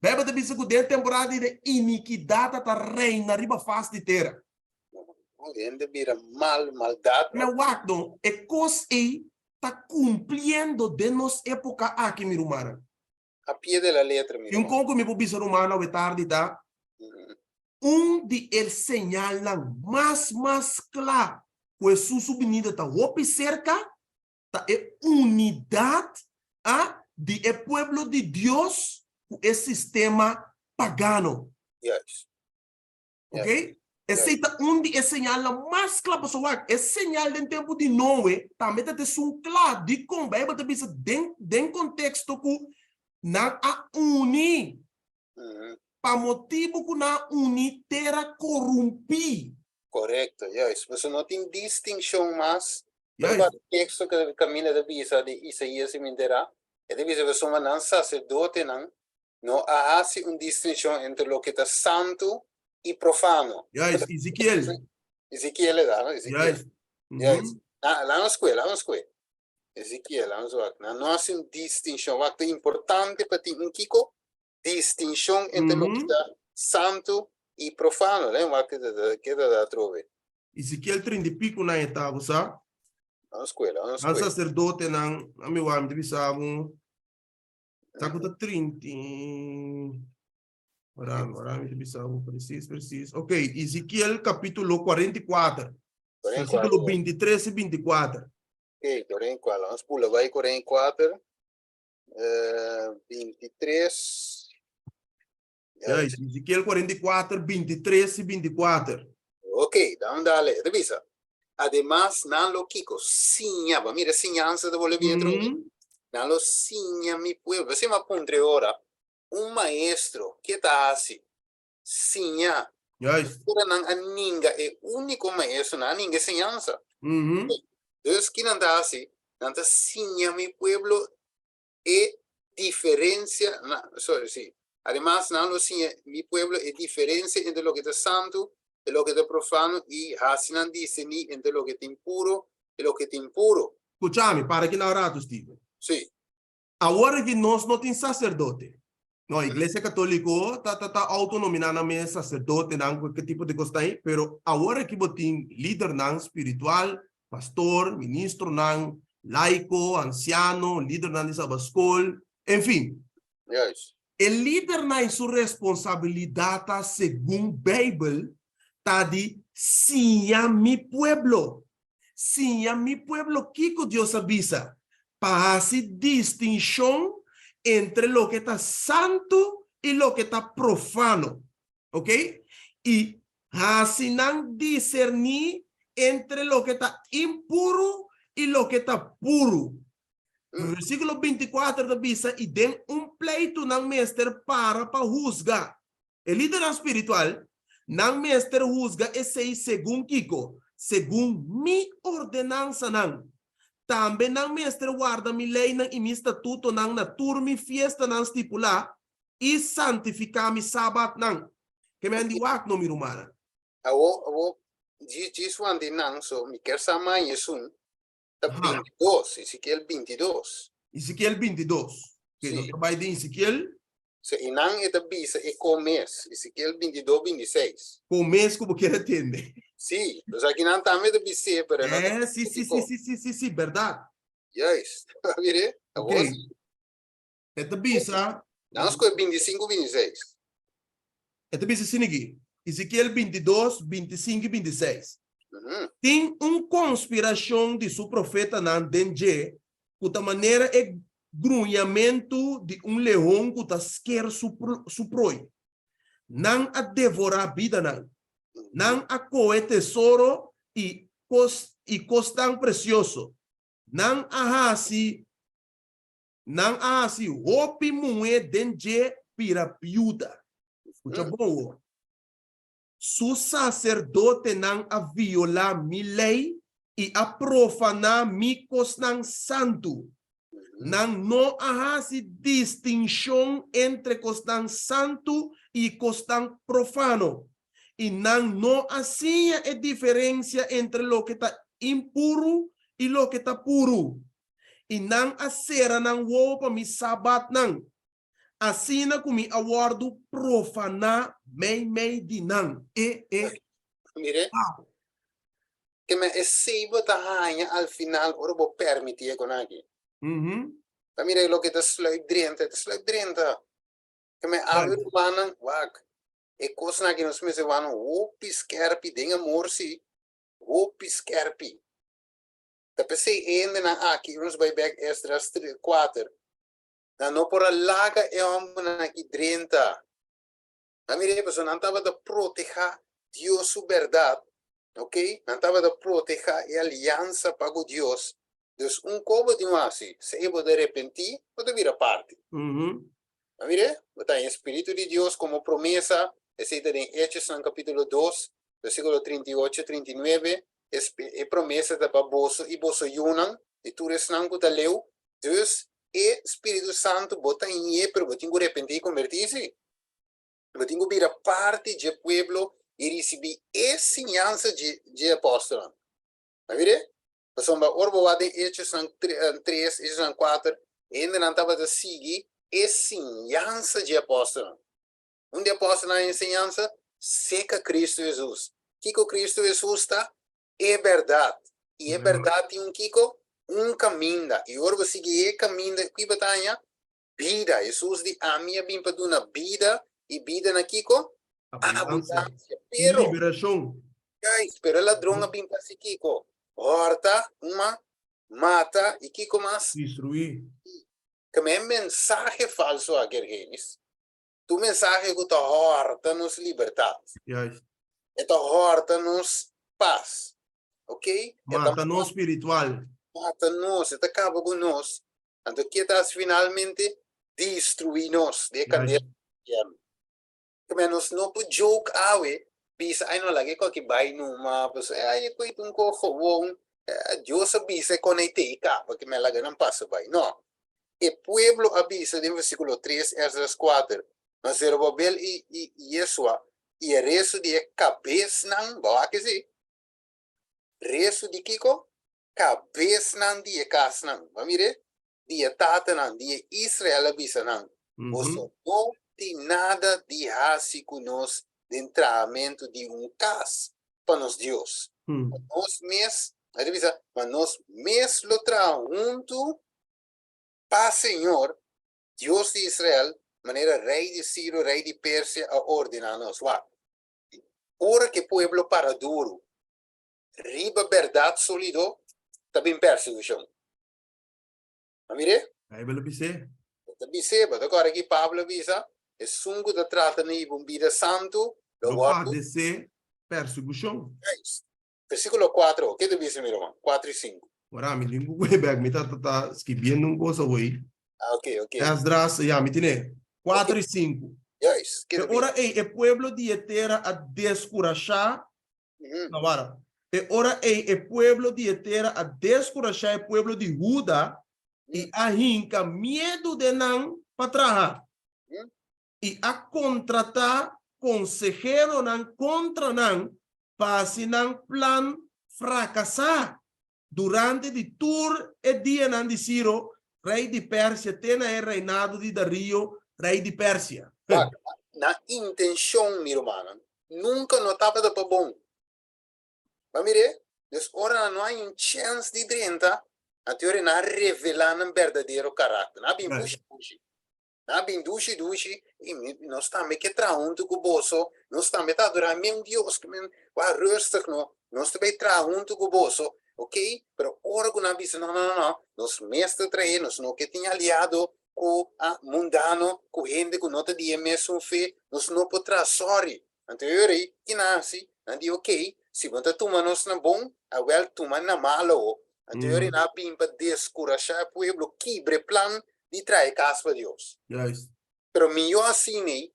Bebe de bisa que dentro temporada de iniquidade tá reina riba face de terra. Ainda vira maldade. Mas o é coisa aí tá cumprindo de nos época aqui, meu humana. A pie de la letra, meu E como me bisa humana o tarde tá? De el señal mais claro, que su subvenida tá opi cerca, tá é unidade de el pueblo de Deus com o sistema pagano. Ok? Essa onde é señal mais claro, pessoal, é señal do tempo de Noé, também tá um claro de como vai bater bisa den contexto que na a uni para motivo que na uni terra corrompi. Correto, você não tem distinção mais. O texto que caminha da bisa de Isaías e Mindera, é de bisa você não sacerdote não há uma distinção entre o que está santo e profano. Ezequiel. Ezequiel é da, Ezequiel. Lá na escola. Ezequiel, no hace una distinción. Lo importante para ti, un kiko, distinción entre lo que está santo y profano. ¿Qué te trove? Ezequiel 30 e pico na etapa, sa? Una escuela, una Ang escuela. sacerdote ng amiwam, di bisamo, sa kuta 30. Marami, di bisamo, precis. Ok, Ezequiel capítulo 44, versículo 23 e 24. Ok, 44. Vamos pular, vai 44, 23. Yes, Ezequiel 44, 23 e 24. Ok, dale, revisa. Además, nan lo kiko, signava, mira, signanza de vuole bien nan lo signa mi pueblo. Se ma puntre ora, un maestro, che tasi, signa, Yes. ora nan aninga, è unico maestro, nan aninga signanza. Entonces, chi nan tasi, nan ta signa mi pueblo e diferencia, sí. Además, nan lo signa mi pueblo e diferencia entre lo que es santo de lo que es profano y así nan dice ni entre lo que es impuro y lo que es impuro. Escúchame, para que na orato, Steve. Sí. Agora que nós não tem sacerdote. No, a igreja católica tá autonominadamente sacerdote, não qualquer tipo de coisa aí, pero agora que tem líder não espiritual, pastor, ministro não, laico, anciano, líder não de sabascol, enfim. Yes. O líder não sua responsabilidade, segundo a Bíblia, tá de sim a mi pueblo. Sim a mi pueblo, que Deus avisa. Para hacer distinción entre lo que está santo y lo que está profano. ¿Ok? Y así discernir entre lo que está impuro y lo que está puro. Versículo 24 dice, y den un pleito nan meester para juzgar. El líder espiritual, nan meester juzga ese según Kiko, según mi ordenanza nan. Também não mestre guarda mi lei e mi estatuto não na turmi fiesta não estipular e santificar mi sabat não. Que me andiwak no mi rumana. Awo, diz o não, so, mi quer sama yesun, tá 22, Ezequiel 22. Ezequiel 22. Que não trabalha de Ezequiel? So, inang ita bisa e comes, Ezequiel 22, 26. Comes como quer entender. Sí, o sea, aquí no estamos de bici, pero no. Sí, verdad. Yes, mire, a Ok. vos. Esta bisa. Nada más 25, 26. Esta bisa sinigi. Ezequiel 22, 25 e 26. Tem conspiração de seu profeta nan denje, de maneira é grunhamento de leão que está quer su proi. Não a devorar a vida nan. Não a coe tesouro e costan precioso. Não a hasi hopi mue denje pira piuda. Escucha bom. Su sacerdote não a violar mi lei e a profanar mi costan santo. Não a hasi distinção entre costan santo e costan profano. Y no hacía diferencia entre lo que está impuro y lo que está puro. Y nan acera nan wo pa mi sabat nan. Así na kumi awardu profana mei di nan. Mire, que me esibo tahaña al final ora bo permitir con aquí. Mire lo que te sluipdrenta. Que me abre manan wak. E cosa che non si mette vanno upi scherpi dinga morsi upi scherpi da pese ende na aqui uns vai back extras 4 na no por laga e na aqui 30 a mire pessoa não tava da proteger Deus su verdade, ok, não tava da proteger e aliança para com Deus. Dus como de assim se eu de arrepentir pode vir a parte a mire botar em espírito de Deus como promessa. Es en Hechos en capítulo 2, versículo 38, 39, es promesa de Boso y Boso Yunan, y tú eres nango de leu, dus, el Espíritu Santo bota en ye, pero botingo arrepentir y convertirse. Botingo vir a parte del pueblo y recibir enseñanza de apóstolo. ¿Me mire? Pasomba orbo wat in Hechos ng 3, Hechos ng 4, ainda não estava a seguir ensinança de apóstolo. Onde apóstolo na ensinança? Seca Cristo Jesus. Kiko Cristo Jesus está? É verdade. E é verdade um Kiko? Caminho. E orbo seguir caminho que batalha vida. Jesus di a minha bimpa duna vida e vida na Kiko? Abundância. Pero Liberação. guys, pero ladrão a bimpa si Kiko. Horta, uma mata e Kiko mas Destruir. que é mensagem falso a Gergenis. Tu mensagem que ta horta nos liberdade. Yes. E ta horta nos paz. Ok? Mata no espiritual. Mata nos, e ta acaba com nós. Então que estás finalmente destruir nos de candeia. Como nós não podemos jogar awe, bisa ay no lagi ko kibay numa, pues ay ko itong ko khowong Dios avisa con ite ka, porque me laga ng paso bay. No. E pueblo avisa din versículo 3, Esdras 4. Mas Zerubabel e Yeshua e resto de cabeça nang bawa kasi. Resto de kiko cabeça nang di kas nang. Mamire? Dia tata nang dia Israel avisa nang. Oso não tem nada de hasi conosco de entramento de cas para nos Deus. Nós mes, mas nós mes lo junto para Senhor, Deus de Israel, maneira rei de Ciro, rei de Pérsia, a ordenar nos. Ora que pueblo para duro, riba verdade sólido, também perseguição. Amire? Aí vai dizer. Biseba, agora aqui Pablo avisa, é sungo da trata de um vida santo, Não pode ser perseguição. Versículo 4, o que tu diz, meu irmão? 4 e 5. Ora, me lembro que bag, me tá escrevendo coisa hoje. Ok. Esdras, já, me tiene. 4 e 5. Yes. Ora, é pueblo de terra a descurachar. Não, para. Ora, é pueblo de terra a descurachar, é pueblo de Judá. E a hinca medo de não para trabalhar. E a contratar consejero não contra não para se não plan fracassar durante de tour e dia não de Ciro, rei de Pérsia, tena é reinado de Dario, rei de Pérsia. Na intenção, meu irmão, nunca notava de bom. Mas mire, ora não há chance de 30. A teoria não revela um verdadeiro caráter. Não bem dushi. Não bem dushi. E nós estamos que junto com o bolso. Nós estamos a adorar meu Deus. Que vai rustig não. Nós estamos junto com o bolso. Ok? Pero ora que nós dizemos, não. Nós mestre trair, nós não que tem aliado com a mundano, com gente que não tem mesmo fé. Nós não podemos sorry. A teoria que nasce, não diz ok. Se você toma nós na bom, a well toma na malo. A teoria na pimpa descurachar o pueblo quibre plan de trazer casa para Deus. Yes. Pero melhor assim, né?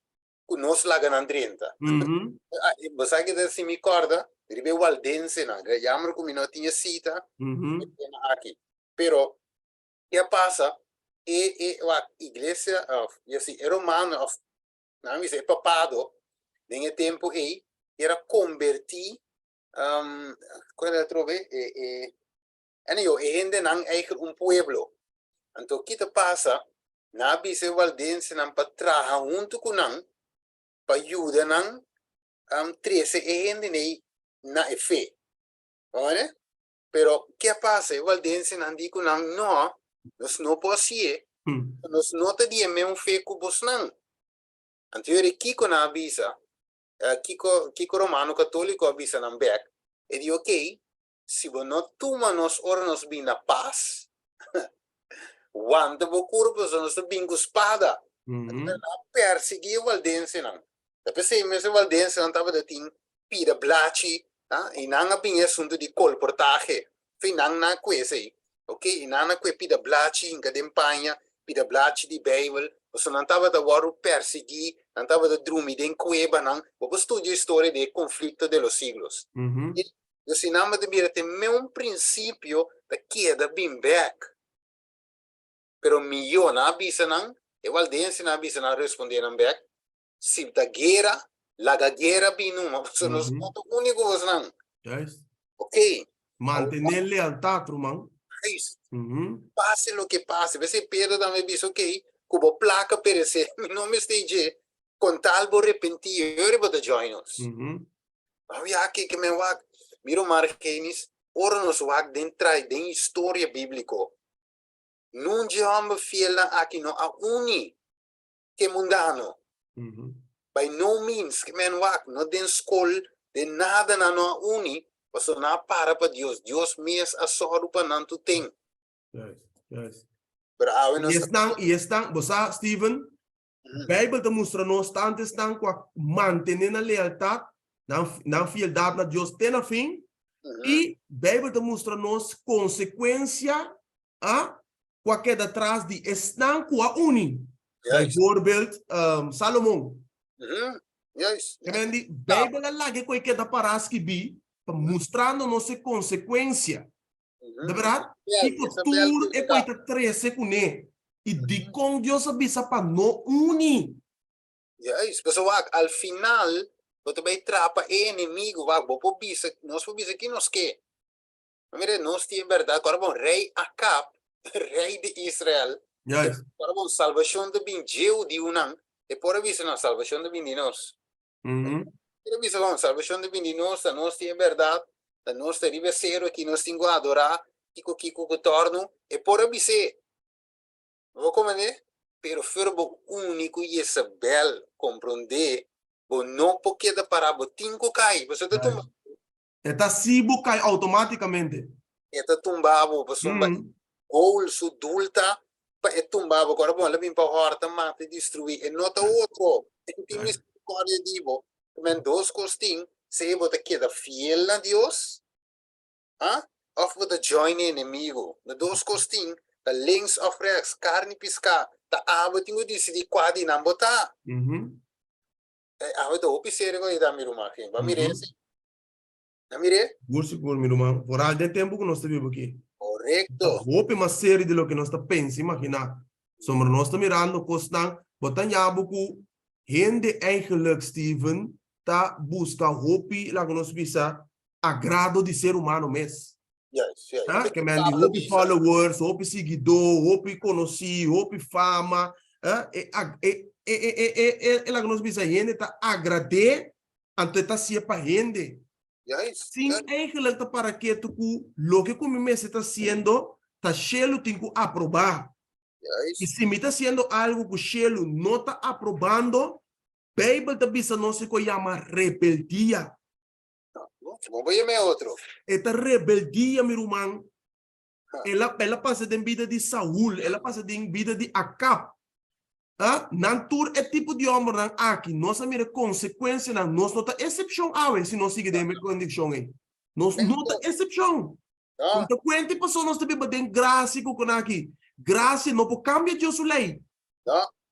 Que nós lá ganhamos 30. Você que se me acorda, ribe Waldense, né? Llamar como não tinha cita, aqui. Pero, que passa? A igreja, é romana, não é papado, nem tempo aí, era convertir, quando eu trovei, gente não é pueblo. Então, o que passa? Na bise Waldense não para trabalhar junto com não, para ajudar não, 13 gente na fé. Olha? Pero, o que passa? Waldense não diz não, nós não podemos nós não temos mesmo fé com vos não. Então, Kiko na avisa, Kiko romano católico avisa não back, e diz ok, se você não toma nos ora nos bem na paz, quando você curva nos bem com espada, não perseguir o Waldense não. Depois se mesmo o Waldense não estava de tim pira blachi, e não há bem assunto de colportagem, foi não na coisa aí, ok? E não há coisa pira blachi em cada empanha, pira blachi de Bible, você não estava de waru perseguir, não estava de drumir em cueva não, você estuda a história de conflito de los siglos. Eu se não de mira tem mesmo princípio da queda bem back. Pero melhor na avisa não, eu Waldense na avisa não responder não back. Se da guerra, la guerra bem numa, você não é o único você não. Yes. Ok? Mantener lealtad, irmão. Guys, Uhum. pase lo que pase. Você Pedro também disse, ok, como placa perecer, não me esteja com tal bo repentir, eu vou join us. Uhum. Mas aqui que me wak, miro Marquênis, ora nos wak dentro da história bíblica. Não diamo fiela aqui no a uni que mundano. Uhum. By no means que men wak no den skol de nada na no uni, paso na para pa Dios. Dios mes asoro pa nanto ting. Yes. Yes. Bravo E estão, você, Steven, a Bíblia mostra nós tanto estão com a manter a lealdade, na fialdade a Deus até no fim, e a Bíblia mostra nós consequência com a queda atrás de estão com a uni. Bijvoorbeeld Salomão. Yes. A Bíblia lá que queda para as que bi, mostrando nossa consequência. De verdade? E o futuro é coisa 13 com ele. E de com Deus avisa para não unir. Yes. Paso wak, al final, você vai trapa inimigo, wak, bopo bisa, nós po bisa que nos que. Mire, nós tem verdade, agora bom, rei Acab, rei de Israel, Yes. agora bom, salvação de bin Jeu de unang, e por avisa na salvação de bin de nós. E avisa bom, salvação de bin de nós, da nós tem verdade, da nós tem ribeiro que nós temos a adorar, kiko torno, e por avisa. Vou compreender? Pero ferbo único e Isabel compreender, bo não porque da parabo tinco cai, você tá tumba, Está sibo cai automaticamente. eta tumbabo, você gol sudulta, pa é tumbabo, agora bom, levim para horta, mata, destruir, e nota outro, tem misericórdia divo, men dois costing, se você queda fiel a Deus, of você join inimigo, na dois costing, da links of rechts, carne piscar, da aba tingo decidi quadi não botar. Aba do opisere ko ida miru makin. Ba mire se. Na mire? Seguro, meu irmão. Por algum tempo que nós estamos aqui. Correcto. Houve uma série de lo que nós estamos pensando, imagina. Somos nós estamos mirando, costan, botan jabu ku, gente eigenlijk, Steven, tá busca hope, lá que nós visa, agrado de ser humano mesmo. Yes, yes. Que man, de hope followers, hope seguidor, hope conhecido, hope fama. Lá que nós visa, gente tá agrade, ante tá se para gente. Yes. Sim, eigenlijk tá para que tu lo que como me está haciendo, tá cheio tem que aprovar. Yes. E se me está haciendo algo que cheio não está aprobando, Bíblia tá bisa não se chama rebeldia. Vamos ver outro. Esta rebeldia, meu irmão, ela passa de vida de Saul, ela passa de vida de Acab. Nantur é tipo de homem aqui, nós temos consequência, nós não tem exceção se nós seguimos a condição. Nós não tem exceção. Então, quantas pessoas nós temos de graça com aqui? Graça não pode cambiar Deus a lei.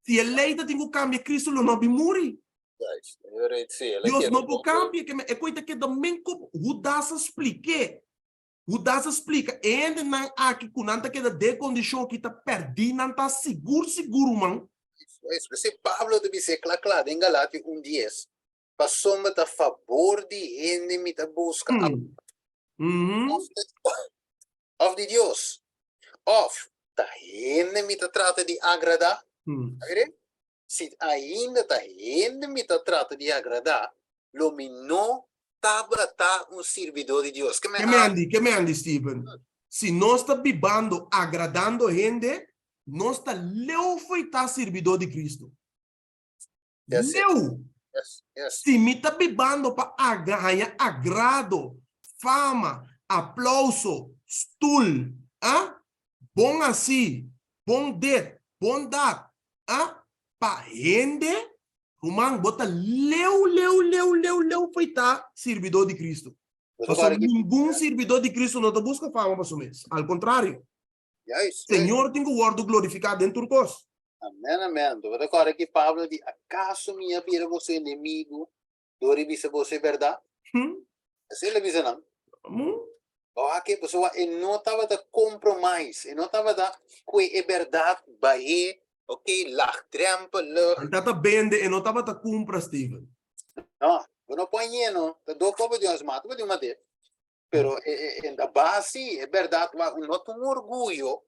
Se a lei tem que cambiar, Cristo não vai morrer. Deus não pode cambiar. É coisa que também o das explica. O das explica. Ainda não aqui com nada que de condição que está perdida, não está seguro, mano. Você Pablo deve dizer claro em Galátia 1:10. Passou a favor de gente que busca of de Deus. Of da gente que trata de agradar. Se ainda da gente que trata de agradar, lo não tá servidor de Deus. Que me andi, Steven? Se nós está vivendo, agradando gente, nós está leu foi tá servidor de Cristo. Yes, leu. Yes. Se me está vivendo para ganhar agrado, fama, aplauso, stool, bom assim, bom bondade, para gente, irmão, bota leu foi tá servidor de Cristo. Nenhum servidor de Cristo não te busca fama para mês. Ao contrário. Yes. Senhor tem o word glorificado dentro de nós. Amém. Então, agora que Pablo diz, acaso minha vida você inimigo, do revisa você verdade? Assim ele diz não. Ok, pessoal, e não estava da compromisso, e não estava da que é verdade, vai, ok, lá trampa, lá. Estava bem, e não estava da compra, Steven. Não põe não, da do como de uns mato, de uma de. pero en la base, es verdad, no es un orgullo,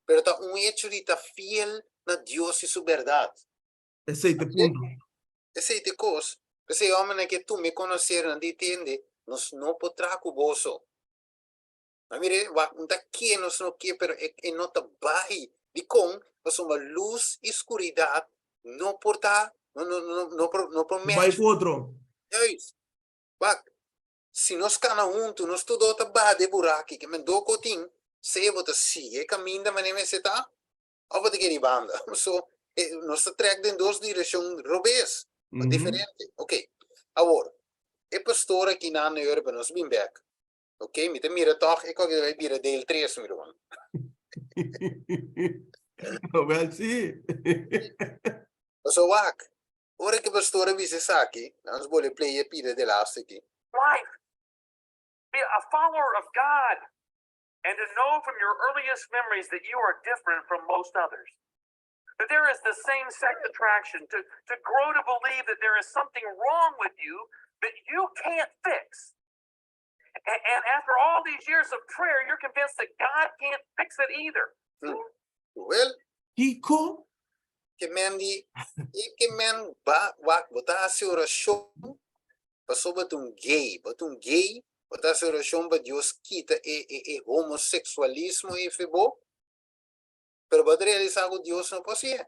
pero está un hecho de estar fiel a Dios y su verdad. Ese es el punto. Ese es el cosa. Ese hombre que tú me conocieron, entiende, nos no podrá cuboso. Mire, un aquí nos no quiere, pero no está bajo. De con, pues una luz y oscuridad, no porta, no por Vai com outro. Se nós cana junto, nós tudo tá baixo de buraco, que me dou cotim, se você sigue caminho da maneira que você tá, ou você quer ir banda. So, nós tá track em duas direções, robês, diferente. Ok. Agora, é pastor aqui na Europa, nós bem back. Ok, me te mira toch, ik kan je weer deel 3 meer doen. Well, sim. So, wak. Ora que pastor avisa aqui, nós vamos play a pira de laatste aqui. Life. Be a follower of God and to know from your earliest memories that you are different from most others. That there is the same sex attraction, to grow to believe that there is something wrong with you that you can't fix. And after all these years of prayer, you're convinced that God can't fix it either. Well, Kiko? que men bota a oração passou gay, bota a oração para Deus quita homossexualismo e febo, pero para realizar o Deus não pode.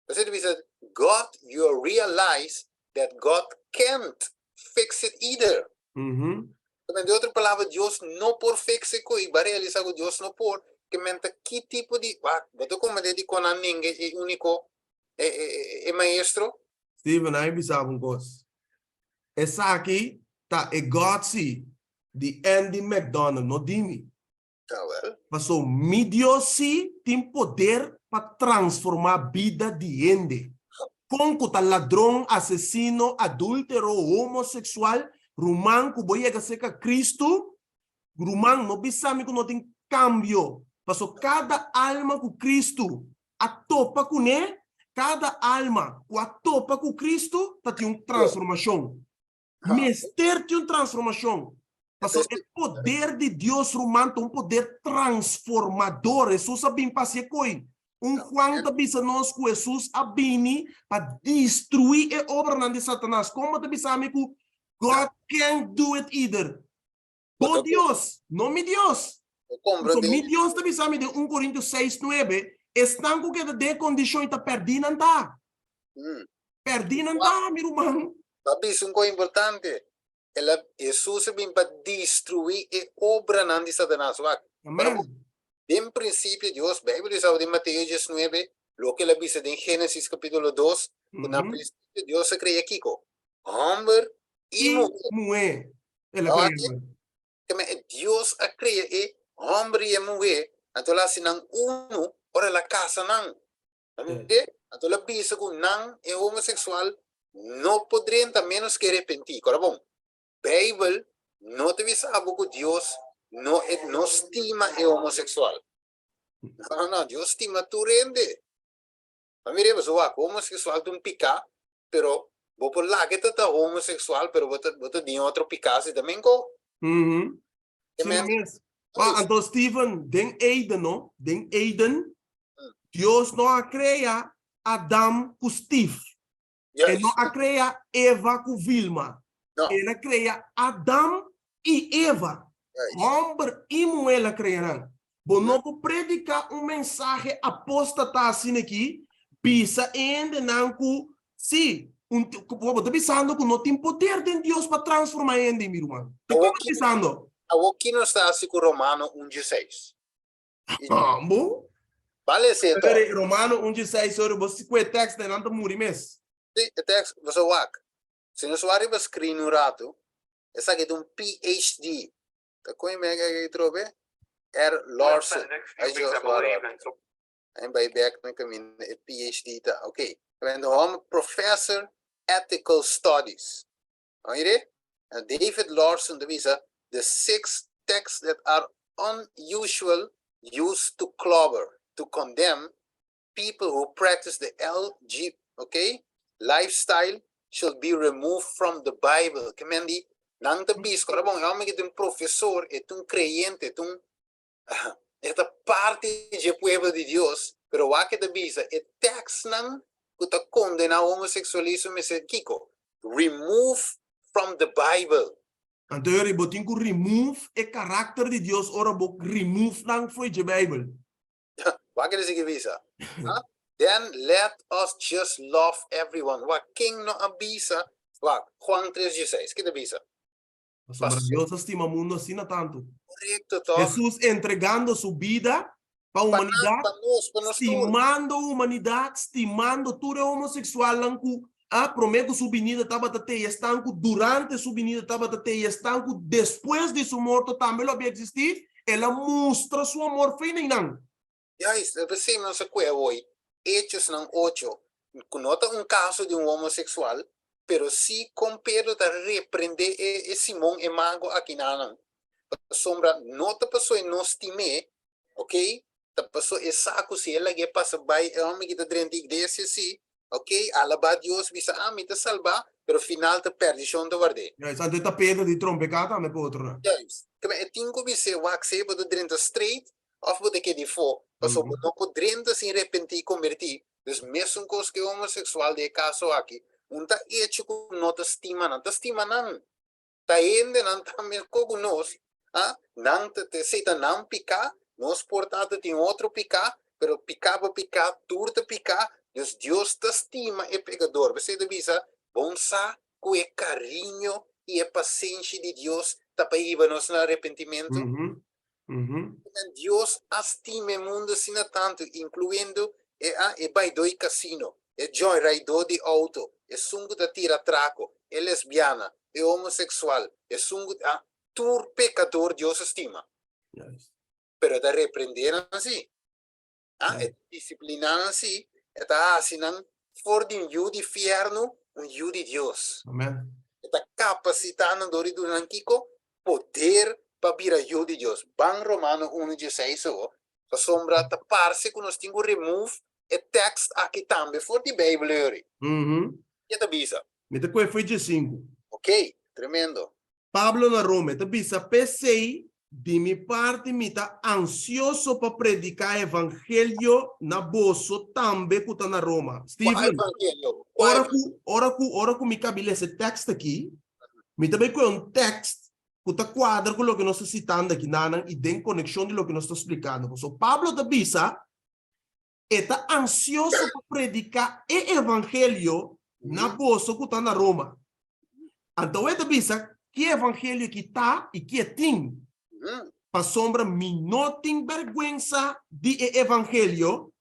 Você diz, God, you realize that God can't fix it either. De outra palavra, Deus não por fixar coisa, para realizar o Deus não por. Que menta que tipo de, você como de com a ninguém é único, é maestro? Steven, aí sabe um coisa. Essa aqui tá é Godsi de Andy McDonald, não dime. Tá well. Passou midiosi tem poder para transformar a vida de Andy. Com que tá ladrão, assassino, adúltero, homossexual, rumang que vai chegar a Cristo, rumang não bisame que não tem cambio. Passou cada alma com Cristo a topa com ele, cada alma que a topa com Cristo tá tem uma transformação. Mister tem uma transformação. Passou o poder de Deus romano, um poder transformador. Jesus sabia fazer coisa. Juan da bisa nós com Jesus abini para destruir a obra de Satanás. Como da bisa amigo, God can't do it either. Oh Deus, não me Deus. So, mi Deus também sabe de 1 Coríntios 6:9, estão com que de condição está perdendo anda. Perdendo anda, meu irmão. Mas isso é coisa importante. Jesus vem para destruir a obra de Satanás. Amém. Em princípio, Deus, a Bíblia diz em Mateus 19, lo que ele diz em Gênesis capítulo 2, na princípio Deus se cria Kiko. Homem e mulher. Deus a cria homem e mulher, então lá se não uno, ora la casa não. Então lá bisa que não é homossexual, não poderiam menos que arrepentir. Agora bom, Bíblia não te avisava que Deus não estima é homossexual. Não, Deus estima tu rende. Mas mire, você vai homossexual tu picar, pero vou por lá que tá homossexual, pero você tem outro picar se também go. Então, Steven, den Eden, no? Den Eden, Deus não a cria Adam com Steve. Ele não a cria Eva com Vilma. Ele cria Adam e Eva. Homem e mulher criaram. Bom, não vou predicar mensagem apóstata assim aqui, pisa ainda não que, sim, estou pensando que não tem poder de Deus para transformar ainda, meu irmão. Estou pensando. Aqui não está assim com Romano 1:16. Bom? Vale ser. Romano 1:16, sobre você com o texto de não morrer mesmo. Sim, o texto, você vai. Se nós vamos escrever no rato, essa aqui é PhD. Tá com que trobe? Larson. I'm by back na caminho PhD tá. Okay. And I'm professor ethical studies. Oire? David Larson divisa the 6 texts that are unusual used to clobber, to condemn people who practice the lifestyle should be removed from the Bible. Kemendi Nang tabis ko rabong eu me que um professor, é um creyente, esta parte do pueblo de Deus, pero wa que tabisa é text nang kuta condena homossexualismo se kiko. Remove from the Bible. Então, eu botin que remove o caráter de Deus, ora bok remove lang foi de Bible. Wa que desse visa? Then let us just love everyone. Wa king no abisa. Wa Juan 3:16. Que tabisa? Sobre Deus estima mundo assim não tanto. Correcto, toch? Jesus entregando sua vida para a humanidade, Panos, estimando a humanidade, estimando tudo homossexual lang ku prometo sua vinida estava até estanco durante sua vinida estava até estanco depois de sua morte também lo existir, ela mostra seu amor feio não. Yes, você não se quer hoje. Hechos não 8. Nota caso de homossexual, pero si com Pedro ta reprender Simão e Mago aqui na sombra nota pessoa não estime, ok? Ta pessoa é saco se ela que passa by homem que tá dentro da igreja si, ok? Alaba Deus bisa me te salva, pero final te perdição da verdade. Yes, antes ta Pedro di trompecata me potro. Yes. Kaya etingo bisa wax se bodo dentro straight of bodo que de fo, paso bodo ko dentro sin repentir convertir. Dus mesmo cos que homossexual de caso aqui, ta hecho com nota estima nan. Ta ende nan também com nós, nan te seita nan picar, nós portanto tem outro picar, pero picava picar, turta picar, dus Deus te estima e pecador. Você te visa, bom sa, com e carinho e a paciência de Deus, tapaiva-nos no arrependimento. Deus estima o mundo assim tanto, incluindo e baidoi casino, e joyridor de auto, e sungo da tira traco, e lesbiana, e homossexual, e sungo tur pecador Deus estima. Yes. Pero da reprender assim, e disciplinar assim, e da assinan for de um de fierno, um de Deus. Amen. E da capacitando dori do nanquico, poder para vir a de Deus. Bang Romano 1:16, a sombra ta parse que nós temos remove e text aqui também for de Bíblia. E ta bisa. Me te foi de 5. Ok, tremendo. Pablo na Roma, te bisa pensei de mi parte me tá ansioso para predicar evangelho na bolso também que tá na Roma. Steven, ora que me cabile esse texto aqui, me também com text que tá quadra com o que nós estamos citando aqui na e tem conexão de lo que nós estamos explicando. So Pablo te bisa está ansioso para predicar o evangelho na bolso que tá na Roma. Então ele te bisa que evangelho que tá e que tem para sombra me não tem vergüenza de evangelho,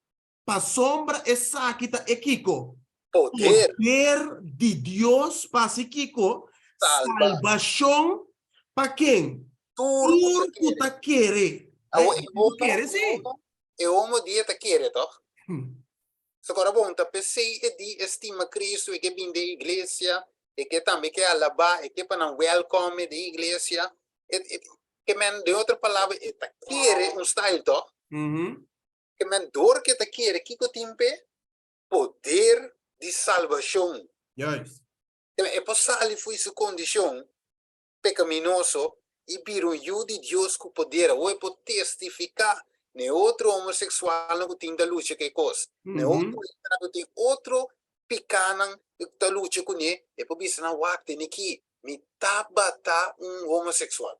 para sombra essa que tá Kiko. Poder de Deus para si Kiko, salvação para quem? Tudo que tá querer. Quer sim. E homo dia ta querer, toch? Agora bom, ta pensei e di estima Cristo e que vem da igreja e que também que alaba e que para welcome da igreja que men de outra palavra ta querer style toch? Que men door que ta querer kiko timpe poder de salvação. Yes. É possível foi sua condição pecaminoso e vir de Deus com poder ou pode testificar ne outro homossexual não tem da luta que coisa ne outro não tem outro picanan da luta com ele e por isso não wakte niki me tabata homossexual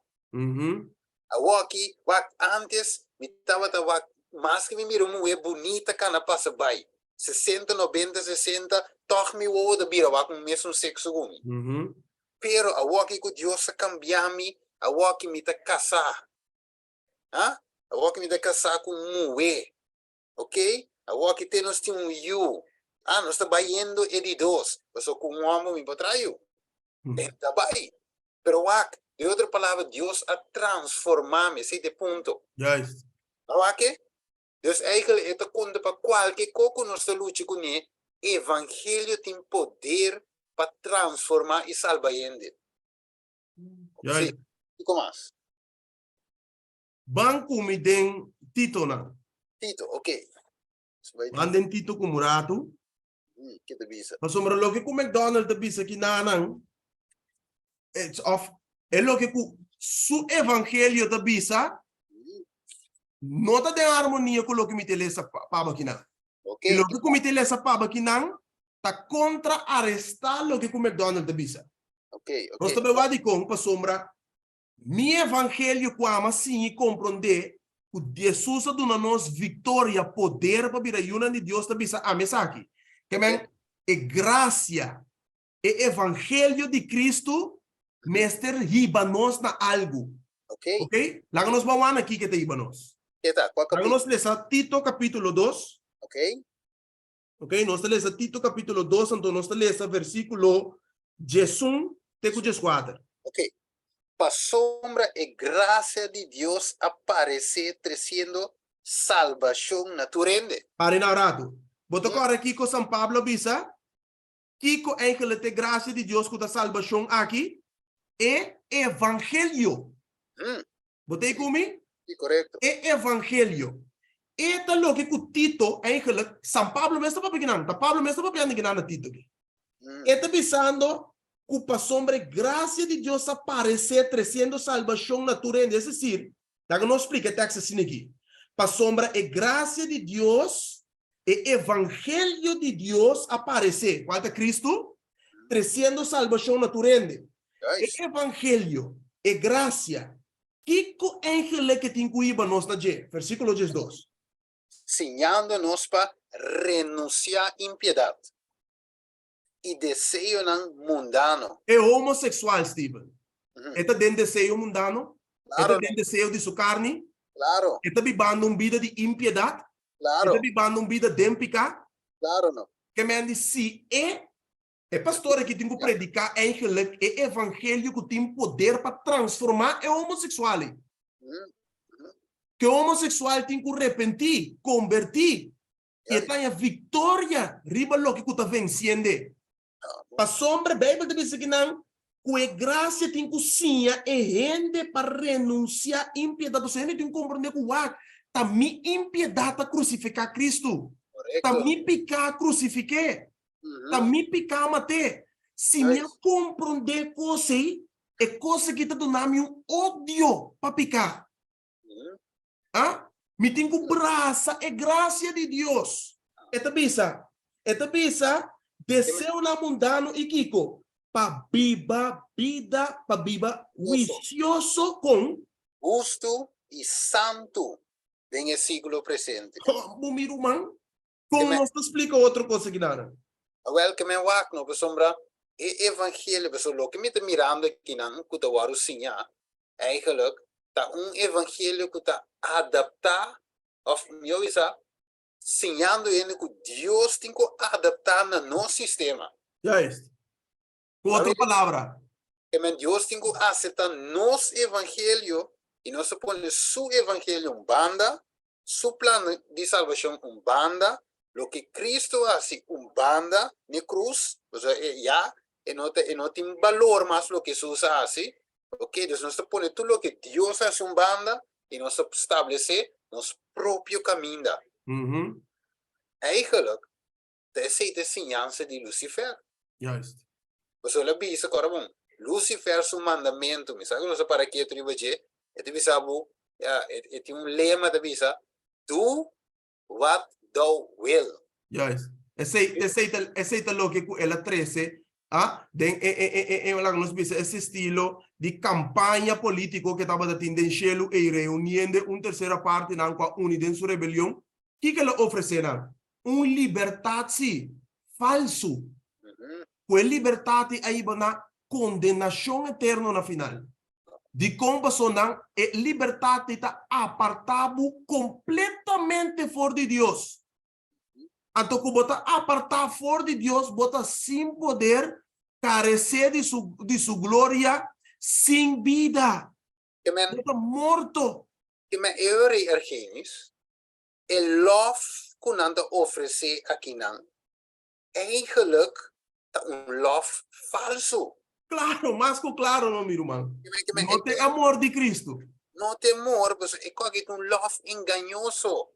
a waki wak antes me tabata wak mas que me miro muito bonita cana passa by 60 90 60 toch me o da bira wak mesmo sexo comigo pero a waki com Deus cambiar-me a waki me ta casar a waki me ta casar com mué ok a waki te nós tem you nós está baiendo de dois mas com homem me patraio está bai pero wak de outra palavra Deus a transformar-me esse de ponto yes waki Deus eigenlijk é conta para qualquer coisa nós está luta com ele evangelho tem poder para transformar e salvar gente. Yes. E como mais? Banco me den Tito na. Tito, ok. Anden Tito com Murato. Que te bisa. Mas sombra lo que com McDonald's te bisa que nanang. It's of é lo que su evangelho da bisa não está em harmonia com o que me telesa paba que não. E Okay. lo que me telesa paba que não está contra arrestar lo que o McDonald's da bisa. Okay. Nós Okay. também vai de com para sombra mi evangelho como sim compreender que Jesus dona nos vitória, poder para vir a una de Deus da bisa a mesa aqui. Que men é graça, é evangelho de Cristo, mestre riba nós na algo. Okay. Ok? Lá nós vamos aqui que te riba nós. Kita, qual Lá capítulo? nós lesa Tito capítulo 2. Okay. Ok? Nós lesa Tito capítulo 2, então nós lesa versículo 11 até 14. Okay. Para sombra e graça de Deus aparecer trazendo salvação na tua rende. Pare na rato. Bota agora aqui com São Pablo bisa. Kiko eigenlijk de graça de Deus com a salvação aqui é evangelho. Botei comigo? Sí, correcto. É evangelho. Eta lo que o Tito eigenlijk São Pablo mesmo para pequenar. Tá Pablo mesmo para pequenar na Tito. Eta pensando que para sombra graça de Deus aparecer trazendo salvação na tua renda. É decir, tá que não explica o texto assim aqui. Para sombra é graça de Deus, é evangelho de Deus aparecer. Qual é Cristo? Trazendo salvação na tua renda. Guys, É evangelho, é graça. Que ángel que te incluíba nós na G? Versículo 12. ensinando-nos para renunciar à impiedade e desejo não mundano. É homossexual, Steven. Está dentro de desejo mundano. Está Claro, dentro de desejo de sua carne. claro, Está vivendo uma vida de impiedade. claro, Está vivendo uma vida dempika. claro, no. Que me diz, se é pastor que tem que predicar ángel, é evangelho que tem poder para transformar é homossexual. Que o homossexual tem que arrepentir, convertir. E tem a vitória riba lo que está vencendo. Para sombra, a Bíblia diz que não, que a graça tem que sim, é rende para renunciar à impiedade. Você tem que compreender que a minha impiedade a crucificar Cristo. A Correcto. minha pecado crucifiquei. A minha pecado matei. Se me compreender coisa aí, é coisa que está dando ódio para pecar. Ah? Me tem que braça, é graça de Deus. Esta bisa, desceu na mundano e Kiko, para viva vida, para viva vicioso com Justo e santo vem o século presente. como irmão, como nós explica outra coisa que nada. Wel que me wak no besombra e evangelho beso lo que me está mirando aqui não que tá waru sinha eigenlijk tá evangelho que tá adaptar of meu isa sinhando ele que Deus tem que adaptar no nosso sistema. Já é. Com outra palavra. Que Deus tem que aceitar nosso evangelho e nós põe su evangelho banda, su plano de salvação banda. Lo que Cristo hace banda na cruz, o sea, ya, no tiene valor más lo que Jesús hace, ok, entonces nos pone todo lo que Dios hace banda y nos establece nuestro propio camino. Eigenlijk, essa é a ensinança de Lucifer. Juist. Você olha bem isso agora, bom, Lucifer seu mandamento, me sabe, não sei para que tu vai dizer, tem lema da bisa, do what thou will. Juist. Esse é lo que ela 13, esse estilo de campanha político que estava tendo em Shelo e reunindo uma terceira parte na unidade sua rebelião, que ela ofereceram? Liberdade falso. Com liberdade aí na condenação eterna na final. De comparação, a liberdade está apartado completamente fora de Deus. Então, como bota apartar fora de Deus, bota sem poder, carecer de sua glória, sem vida. Bota morto. Que me eure ergenis, el lof kunanda oferecer aqui não, eigenlijk lof falso. Claro, mais que claro, não, meu irmão. Não tem amor de Cristo. Não tem amor, mas é quase lof enganoso.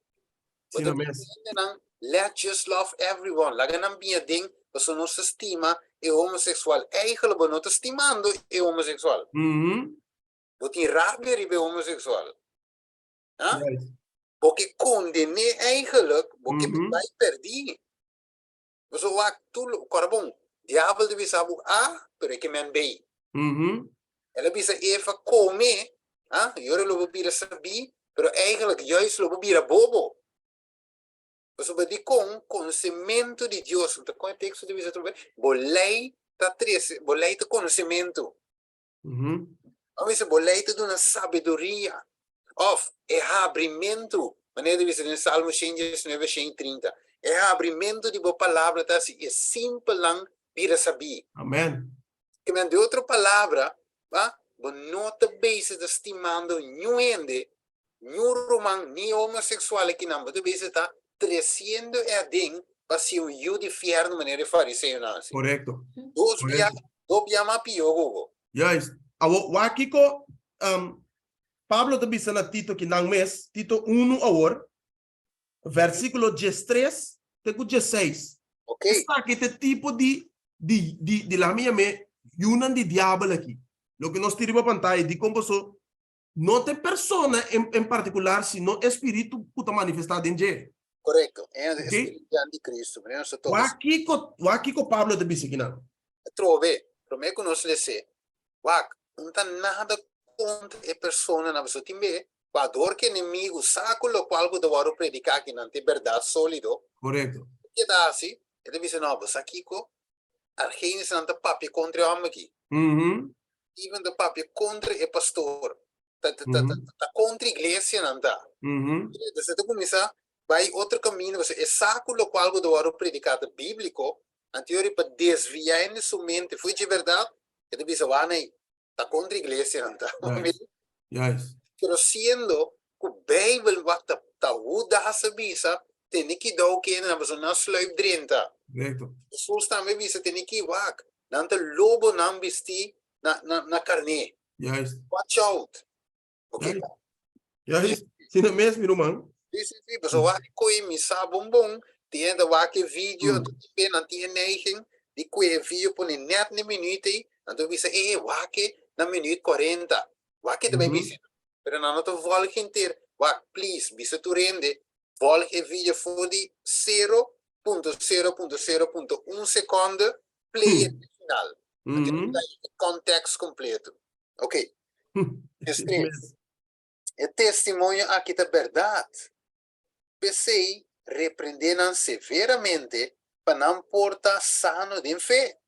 Let just love everyone. Laga nang biyading você não se estima é homossexual. Eigenlijk, você não está estimando é homossexual. Você tem rabia de homossexual. Yes. Porque condene eigenlijk, porque vai perder. Você vai tudo, corabom. Diabo deve saber pero é que men bem. Ela bisa Eva come, eu não vou vir a saber, pero eigenlijk juist não vou vir a bobo. Você vai dizer com conhecimento de Deus. Então, com o texto de visa também, bolei tá três, bolei tá conhecimento. Vamos dizer, bolei tá uma sabedoria. Of, é abrimento. Maneira de visa no Salmo 119, 130. É abrimento de boa palavra, tá assim, é simples lang vir a saber. Amen. Que men de outra palavra, não te base de estimando nenhum romano, nem homossexual aqui não, você base está crescendo a dentro para ser um yu de inferno maneira de fariseu nasce. Correcto. Dos biama pior. Yes. Awo wakiko Pablo te bisa na Tito kinang mes, Tito 1 awor, versículo 13 te 16. Ok. Está aqui te tipo de la minha me yunan di diablo aqui. Lo que nos tira para pantalla di como so no te persona en particular, sino espíritu puta manifestado en je. Correcto. É o Ok? Espírito de Cristo. Wakiko Pablo te bisa kinang. Trove, pero me conosce se. Não tá nada contra a pessoa na pessoa timbe. Quador que inimigo saco lo qual do varo predicar que não tem verdade sólido. Correcto. Que dá assim, ele diz não, mas aqui co argenis não tá papi contra o homem aqui. Even de papi contra o pastor. Tá contra a igreja não tá. Você tá começar vai outro caminho, você é saco lo qual do varo predicar bíblico, anterior para desviar em sua mente, foi de verdade. Ele diz, tá contra a igreja não tá. Yes. Pero siendo que o Bijbel wat ta uda hasa bisa, tem que dar o que na pessoa não sluip drenta. Correcto. Jesus também bisa tem que wak, não te lobo não vesti na carne. Yes. Watch out. Ok. Yes. Sino mesmo, irmão? Sim, pessoa wak coi misa bombom, tem da wak vídeo, tem não tem neiging, de coi vídeo por net na minuto, então bisa wak na minuto 40. Wak também bisa. Pero não te volge inteiro. Please, bisa tu rende, volge vídeo for de 0.0.0.1 segundo, play até final. Então, contexto completo. Ok. É testemunho aqui da verdade. Pensei, repreendendo severamente para não portar sano de fé.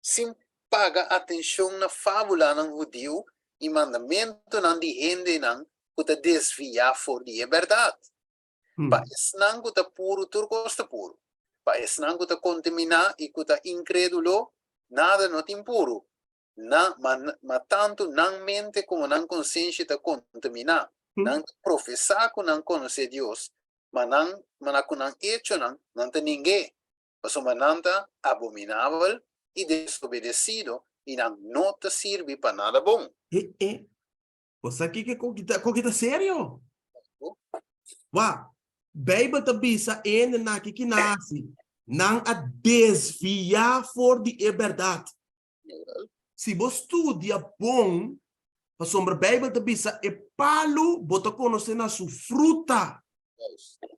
Sim, paga atenção na fábula não judeu e mandamento não de gente não que desviar fora de verdade. Para isso não que puro, turco está puro. Para isso não que contaminar e que incrédulo, nada não tem puro. Mas tanto não mente como não consciência está contaminar. Não professar que não conhece Deus. Mas não hecho não tem ninguém. Mas não está abominável e desobedecido e não te serve para nada bom. Você aqui que coquita sério? Bijbel te bisa na que nasce, não a desviar for de verdade. Se você estudia bom, a sombra Bijbel te bisa palo, bota conhecer na sua fruta.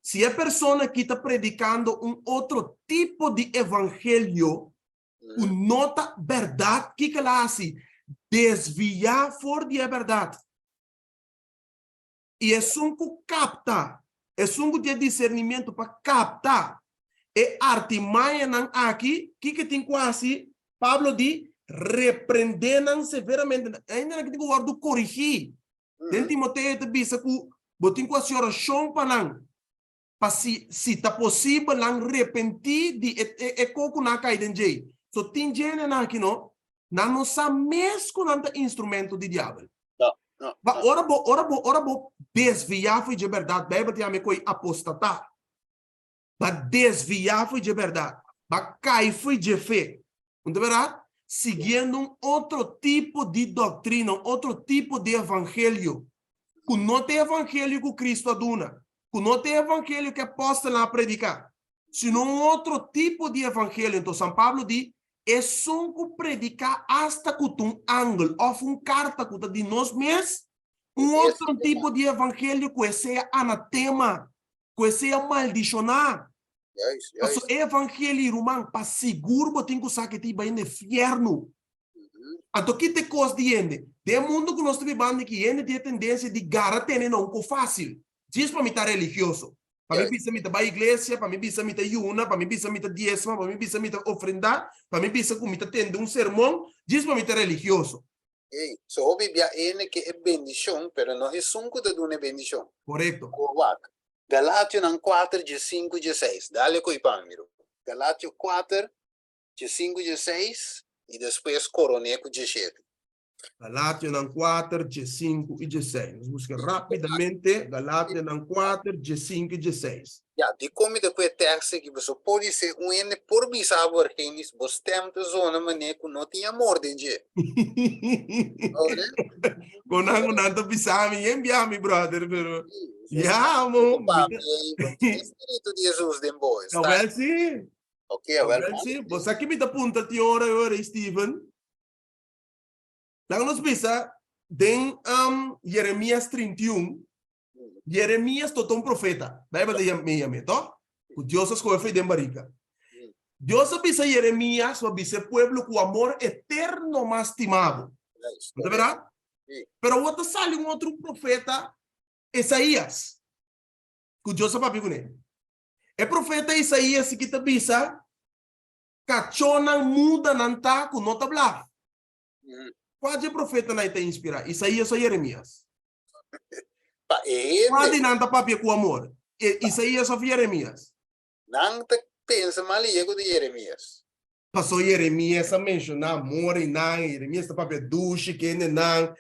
Se a pessoa que está predicando outro tipo de evangelho, nota verdade que ela hace, desviar for de verdade. E é um que capta, é um que tem discernimento para captar. E artimanha não aqui, que tem quase, Pablo diz, repreendendo severamente. Ainda que tem que guardar corrigir. Tem Timoteo te bisa que botin quase oração para não. Para se está possível não arrepentir de coco na caída em jeito. So tem gente aqui não sabe mesmo com o instrumento de diabo. Não. Ora bo desviar foi de verdade. Bíblia te ame coi apostatar. Mas desviar foi de verdade. Mas cair foi de fé. Não é verdade? Seguindo outro tipo de doutrina, outro tipo de evangelho. Que não tem evangelho que Cristo aduna. Que não tem evangelho que apóstolo a predicar. sino outro tipo de evangelho. Então, São Paulo diz, é só que predicar hasta que um ângulo, ou carta que de nós mesmos, outro tipo de evangelho que seja anatema, que seja maldicionar. Yes. O evangelho romano, para seguro, você tem que usar que te vai no inferno. Então, que te costa de gente? De mundo que nós estamos vivendo, que gente tem tendência de garantir não que fácil. Diz para mim estar religioso. Para mim, bisa mita para a igreja, para mim, bisa mita yuna, para mim, bisa mita diezma, para mim, bisa mita ofrendar, para mim, bisa mita tendo sermão, diz para mim estar religioso. So, o Biblia é que é bendição, pero não é sunco de uma bendição. Correto. Galátios 4, de 5 de 6. Dale com o Pamiro. Galátios 4, de 5 de 6 e depois Coroneco de 7. Galátios 4, de 5 e de 6. Vamos buscar rapidamente Galátios 4, de 5 e de 6. De como depois texto que você pode ser ene por bisavor genis, você tem que zona maneira que não tinha amor dentro. Quando não bisami, enviami, brother, pero mo. Espírito de Jesus den boy. Well, sim. Ok, well. Sim. Você aqui me dá punta de hora, Steven. Lang nos bisa, den Jeremias 31. Jeremias todo um profeta. Daí vai dizer me to. O Deus escolheu foi de Barica. Deus avisa Jeremias, avisa pueblo com amor eterno mais estimado. Não é verdade? Pero outro sale outro profeta, Isaías. Que Deus sabe com ele. É profeta Isaías que te avisa, cachona muda nanta com nota blá. Qual é o profeta na te inspira? Isaías ou Jeremias? Qual é nanta papi com amor? Isaías ou Jeremias? Não te pensa mal de Jeremias. Passou Jeremias a mencionar amor e não, Jeremias está papi duche, que não.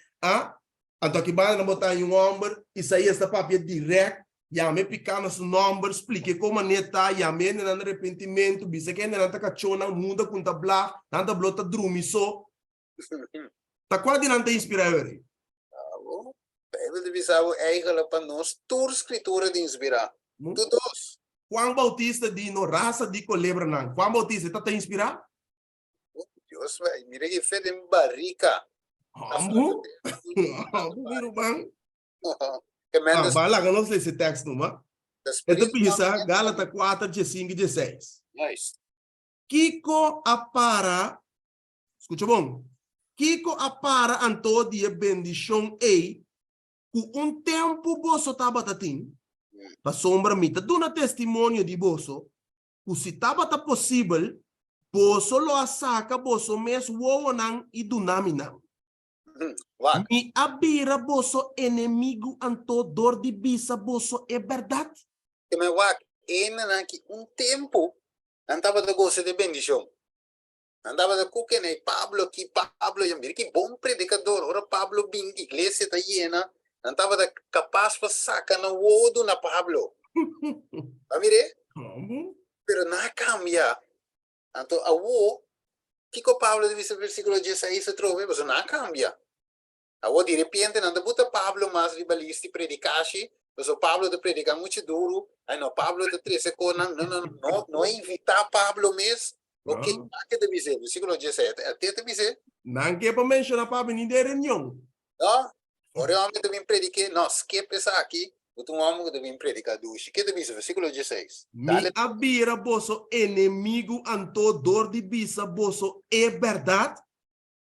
Então aqui vai na botar um ombro, Isaías está papi direto, já me picar nos números, explique como neta, já me não arrependimento, bisa que não está cachona, muda com tabla, não tá blota drumiso. Tá quase não te inspira ele. Bíblia de bisavo eigenlijk para nós toda escritura de inspirar. Todos. Juan Bautista di no raça de colebra não. Juan Bautista está te inspirar? Deus vai, mira que fez em barrica. Ambu? Ambu bang? Vai lá que nós lê esse texto, não é? Então pensa, Gálatas 4, de 5 e 16. Nice. Kiko apara, escuta bom? Kiko apara anto de bendição ei, com tempo boso tabatatim, para sombra mita, dona testemunho de boso, que se tabata possível, boso lo asaca boso mes woonang e dunaminan. Mi abira boso inimigo anto dor de bisa boso é verdade? Me wak, que tempo, andava de gosto de bendição. Andava de cuque né Pablo já mira que bom predicador, ora Pablo bing igreja tá llena, andava de capaz para sacar na wodo na Pablo. A mire? Pero na cambia. Então a wo que o Pablo dice versículo 16 se trova, mas na cambia. A wo de repente não buta Pablo mais ribalista predicasse, mas o Pablo de predicar muito duro, aí não Pablo de 13 conan, não invitar Pablo mesmo. Ok, que te dizer, versículo 17, até te dizer. Não que para mencionar Pablo nem de reunião. Não, ora homem que deve predicar, não, skip essa aqui, o homem que deve predicar duas. Que te dizer, versículo 16. Mi abira boso inimigo anto dor de bisa boso é verdade?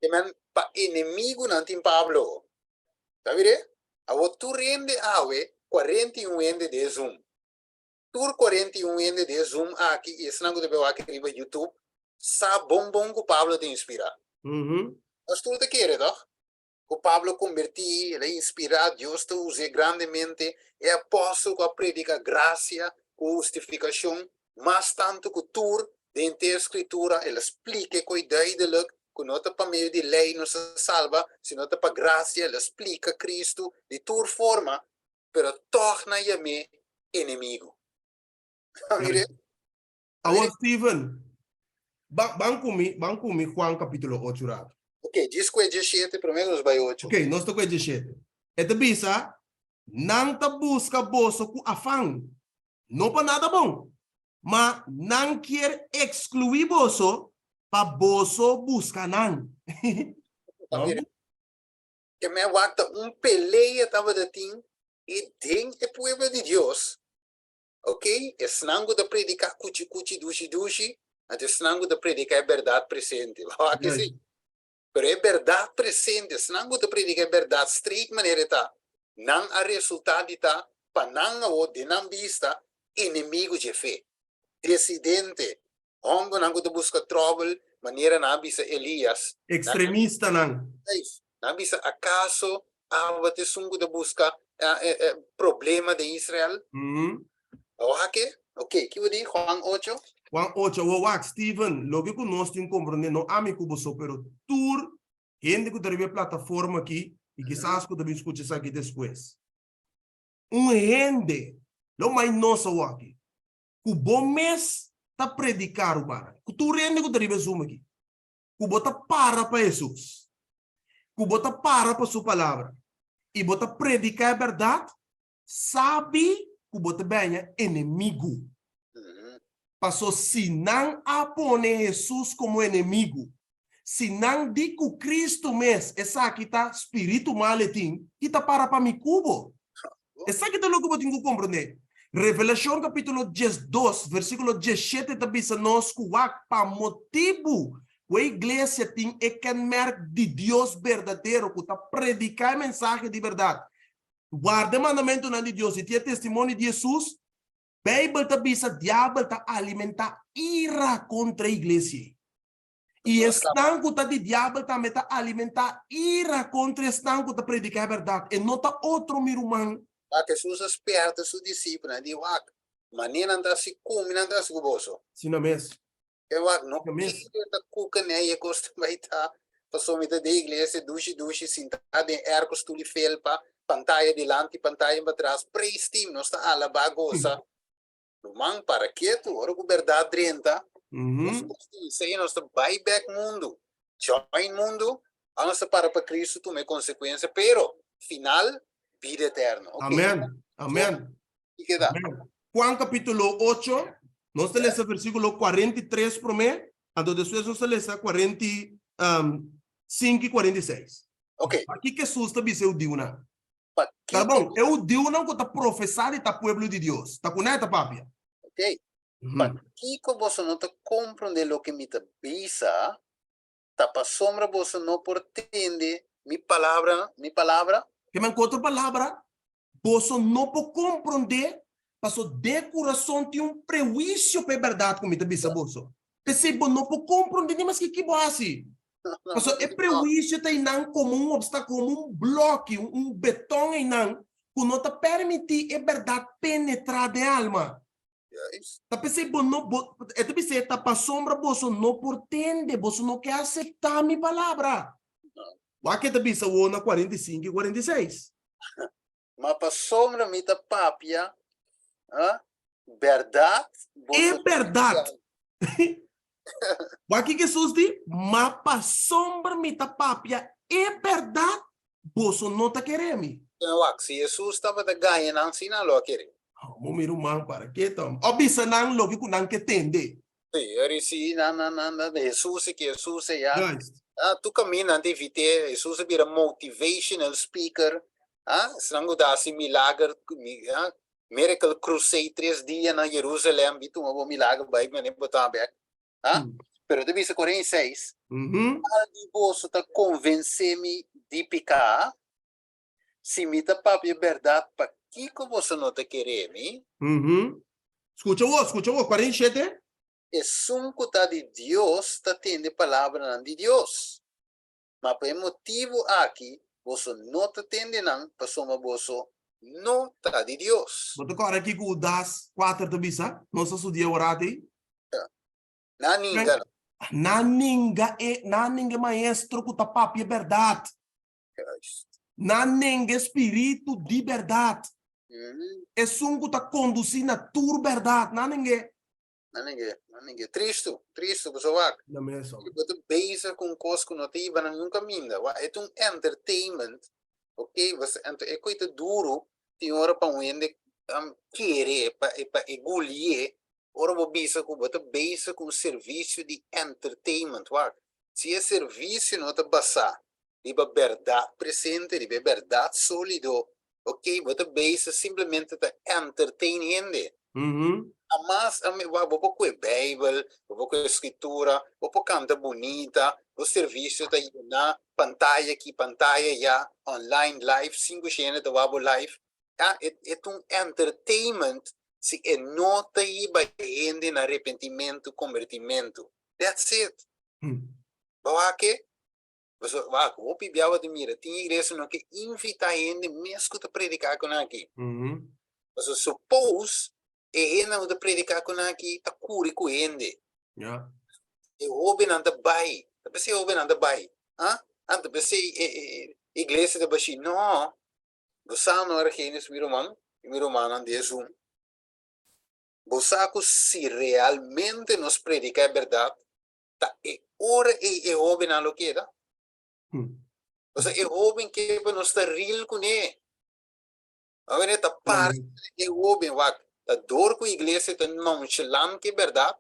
Teman pa inimigo não tem Pablo. Tá vendo? A tu rende awe 41 ende de Zoom. Tur 41 ende de Zoom aqui, esse não deve aqui no YouTube. Sa bom que o Pablo te inspira. Mas tu te quer, não? O Pablo converti, ele inspira, Deus te usa grandemente, é apóstolo que predica graça, justificação, mas tanto que tu, dentro da escritura, ele explica com ideia de luz, que não é para meio de lei, não se salva, senão é para graça, ele explica Cristo de tua forma, pero torna-me inimigo. Agora, Steven, vamos comigo Juan capítulo 8. Ok, diz que é 17, pelo menos vai 8. Ok, nós estamos com 17. Esta bisa, não te busca bolso com afã. Não para nada bom. Ma não quer excluir boso para boso buscar não. Que me wakta peleia tava da tim e tem é pueblo de Deus. Ok? É snango da predicar cuchi dushi, até snango da predicar é verdade presente. Lá que sim. Pero é verdade presente, snango da predicar é verdade straight maneira tá. Não a resultado tá, para não o de não vista inimigo de fé. Decidente. Hongo nango da busca trouble, maneira na bisa Elias. Extremista não. Na bisa acaso avate sungo da busca problema de Israel. Ok, que eu digo Juan 8. Juan 8, wawak Steven, logo que nós temos compreender no amigo boso, pero tur gente que deve plataforma aqui e quizás que também escute isso aqui depois. Gente, lo mais nossa aqui, que bom mês tá predicar o bara, que tu rende que deve zoom aqui, que bota para Jesus, que bota para sua palavra e bota predicar a verdade, sabe que bota bem inimigo. Passou se não apone Jesus como inimigo, se não digo Cristo mesmo, essa aqui tá espírito maletim, que tá para mim cubo. Essa aqui tá logo que eu tenho que compreender. Revelação capítulo 12, versículo 17, tá bisa nós kuwak pa motivo a igreja tem é kenmerk de Deus verdadeiro, que tá predicar a mensagem de verdade. Guarda o mandamento de Deus e tinha testemunho de Jesus. Bible tá bisa diabo tá alimentar ira contra a igreja. E estanco tá de diabo tá meta alimentar ira contra estanco tá predicar a verdade. E não tá outro mirumão. Que Jesus esperta seu discípulo, né? Digo, maneira não se come, não se goboso. Sim, não mesmo. Eu não quero cuca né, e gosto vai tá. Passou me da igreja, duche, sentado em arcos tuli felpa, pantalla delante, pantalla para trás, prestim, não está ala bagosa. Lumang para quieto, ora com verdade renta. Isso aí nós está buyback mundo, join mundo, a nossa para Cristo tome consequência, pero final vida eterna. Okay? Amém. E que dá? Juan capítulo 8, nós temos esse versículo 43 para mim, então depois nós temos 45 e 46. Ok. Aqui que Jesus está dizendo o não. Tá bom? É o Deus não que está professado e tá povo de Deus. Tá com neta, papi? Ok. Aqui que você não está compreendendo o que me está bisa, tá para sombra você não pretende mi palavra. Que me encontro palavra, você não pode compreender, mas o de coração tem prejuízo para a verdade, como está bisa você. Você não pode compreender nem mais que você assim. Mas é prejuízo está não como obstáculo, como bloco, betão aí não, que não te permite a verdade penetrar na alma. Tá pensando não, é tu pensa tá para sombra você não pretende, você não quer aceitar a minha palavra. O que tá pensa o na 45 e 46. Mas para sombra me tá papia, verdade. É verdade. O que Jesus diz? Mas para sombra me tá papia, é verdade. Você não tá querendo. Se Jesus estava da ganha não se não lo querer. Mo miro man para que tom. Obisa nang logi ku nang ketende. Eri si na Jesus ya. Tu caminha ante vite Jesus vira motivational speaker. Sango da si milagre, miracle crusade 3 dias na Jerusalém, bitu mo milagre vai me botar back. Pero de visa 46. Ali você tá convencer-me de picar. Se me tá papo verdade para que você não está querendo, hein? Escuta o 47. É sunco tá de Deus, está tendo a palavra de Deus. Mas por motivo aqui, você não está tendo não, para soma você não está de Deus. Você agora aqui com o das 4 da bisa, nossa dia orate. Na ninguém maestro que tá papo é verdade. Na ninguém espírito de verdade. É sunco tá conduzindo a tua verdade, na ninguém. Triste, pessoal. Não mesmo. Você beisa com coisas que não te iam a nenhum caminho. É entertainment, ok? Você é coisa duro, tem hora para um ende querer, para engolir, ora vou bisa com bota base com serviço de entertainment, wak. Se é serviço não te passar, de verdade presente, de verdade sólido, ok, bota base simplesmente te entertainende. Mas vou com a Bible, vou com a escritura, vou com canta bonita, o serviço tá na pantalla aqui, pantalla já, online, live, 5 da wabo live. É um entertainment se é nota aí vai ende na arrependimento, convertimento. That's it. Bawa que? Você vai, vou pedir de mira, tem igreja não que invita ende mesmo que predicar com aqui. Você suppose e não de predicar com aqui tá curi com ende. Yeah. E houve nada bai, você houve nada bai, ante você igreja da baixi não, você não era quem é meu irmão ande zoom. Você se realmente nos predica a verdade, tá e ora e houve na lo que era. Você e houve que nos está real com ele. Agora tá par e houve wa tá dor com a igreja tá nonchalant que verdade.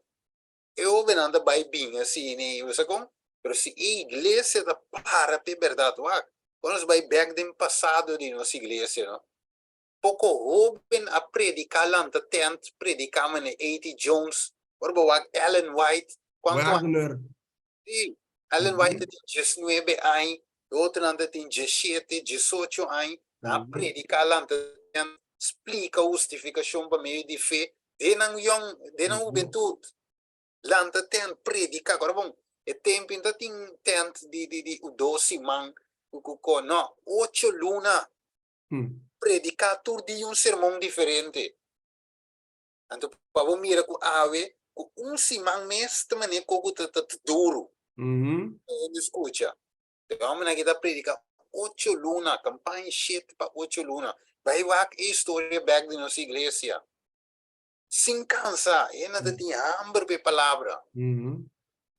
E houve nada bai bem assim nem você com, pero se a igreja tá para pe verdade wa, quando vai back dem passado de nossa igreja, não? Pouco houve a predicar lá na tent, predicar em A.T. Jones, or bawa Ellen White, quanto Wagner. sim, Ellen White tem 19 anos, outro nanda tem 17, 18 anos, na predicar lá na tent, explica a justificação para meio de fé, de não juventude, lá na tent, predicar, agora bom, é tempo ainda tem tent de 12 man, não, 8 luna, predicar todo dia sermão diferente. Então, para mira com ave, com simang mês também coco duro. Escuta. Vamos na kita predicar 8 luna, campanha 7 para 8 luna. Vai wak a história back de nossa igreja. Sem cansa, nada tem hambre de palavra.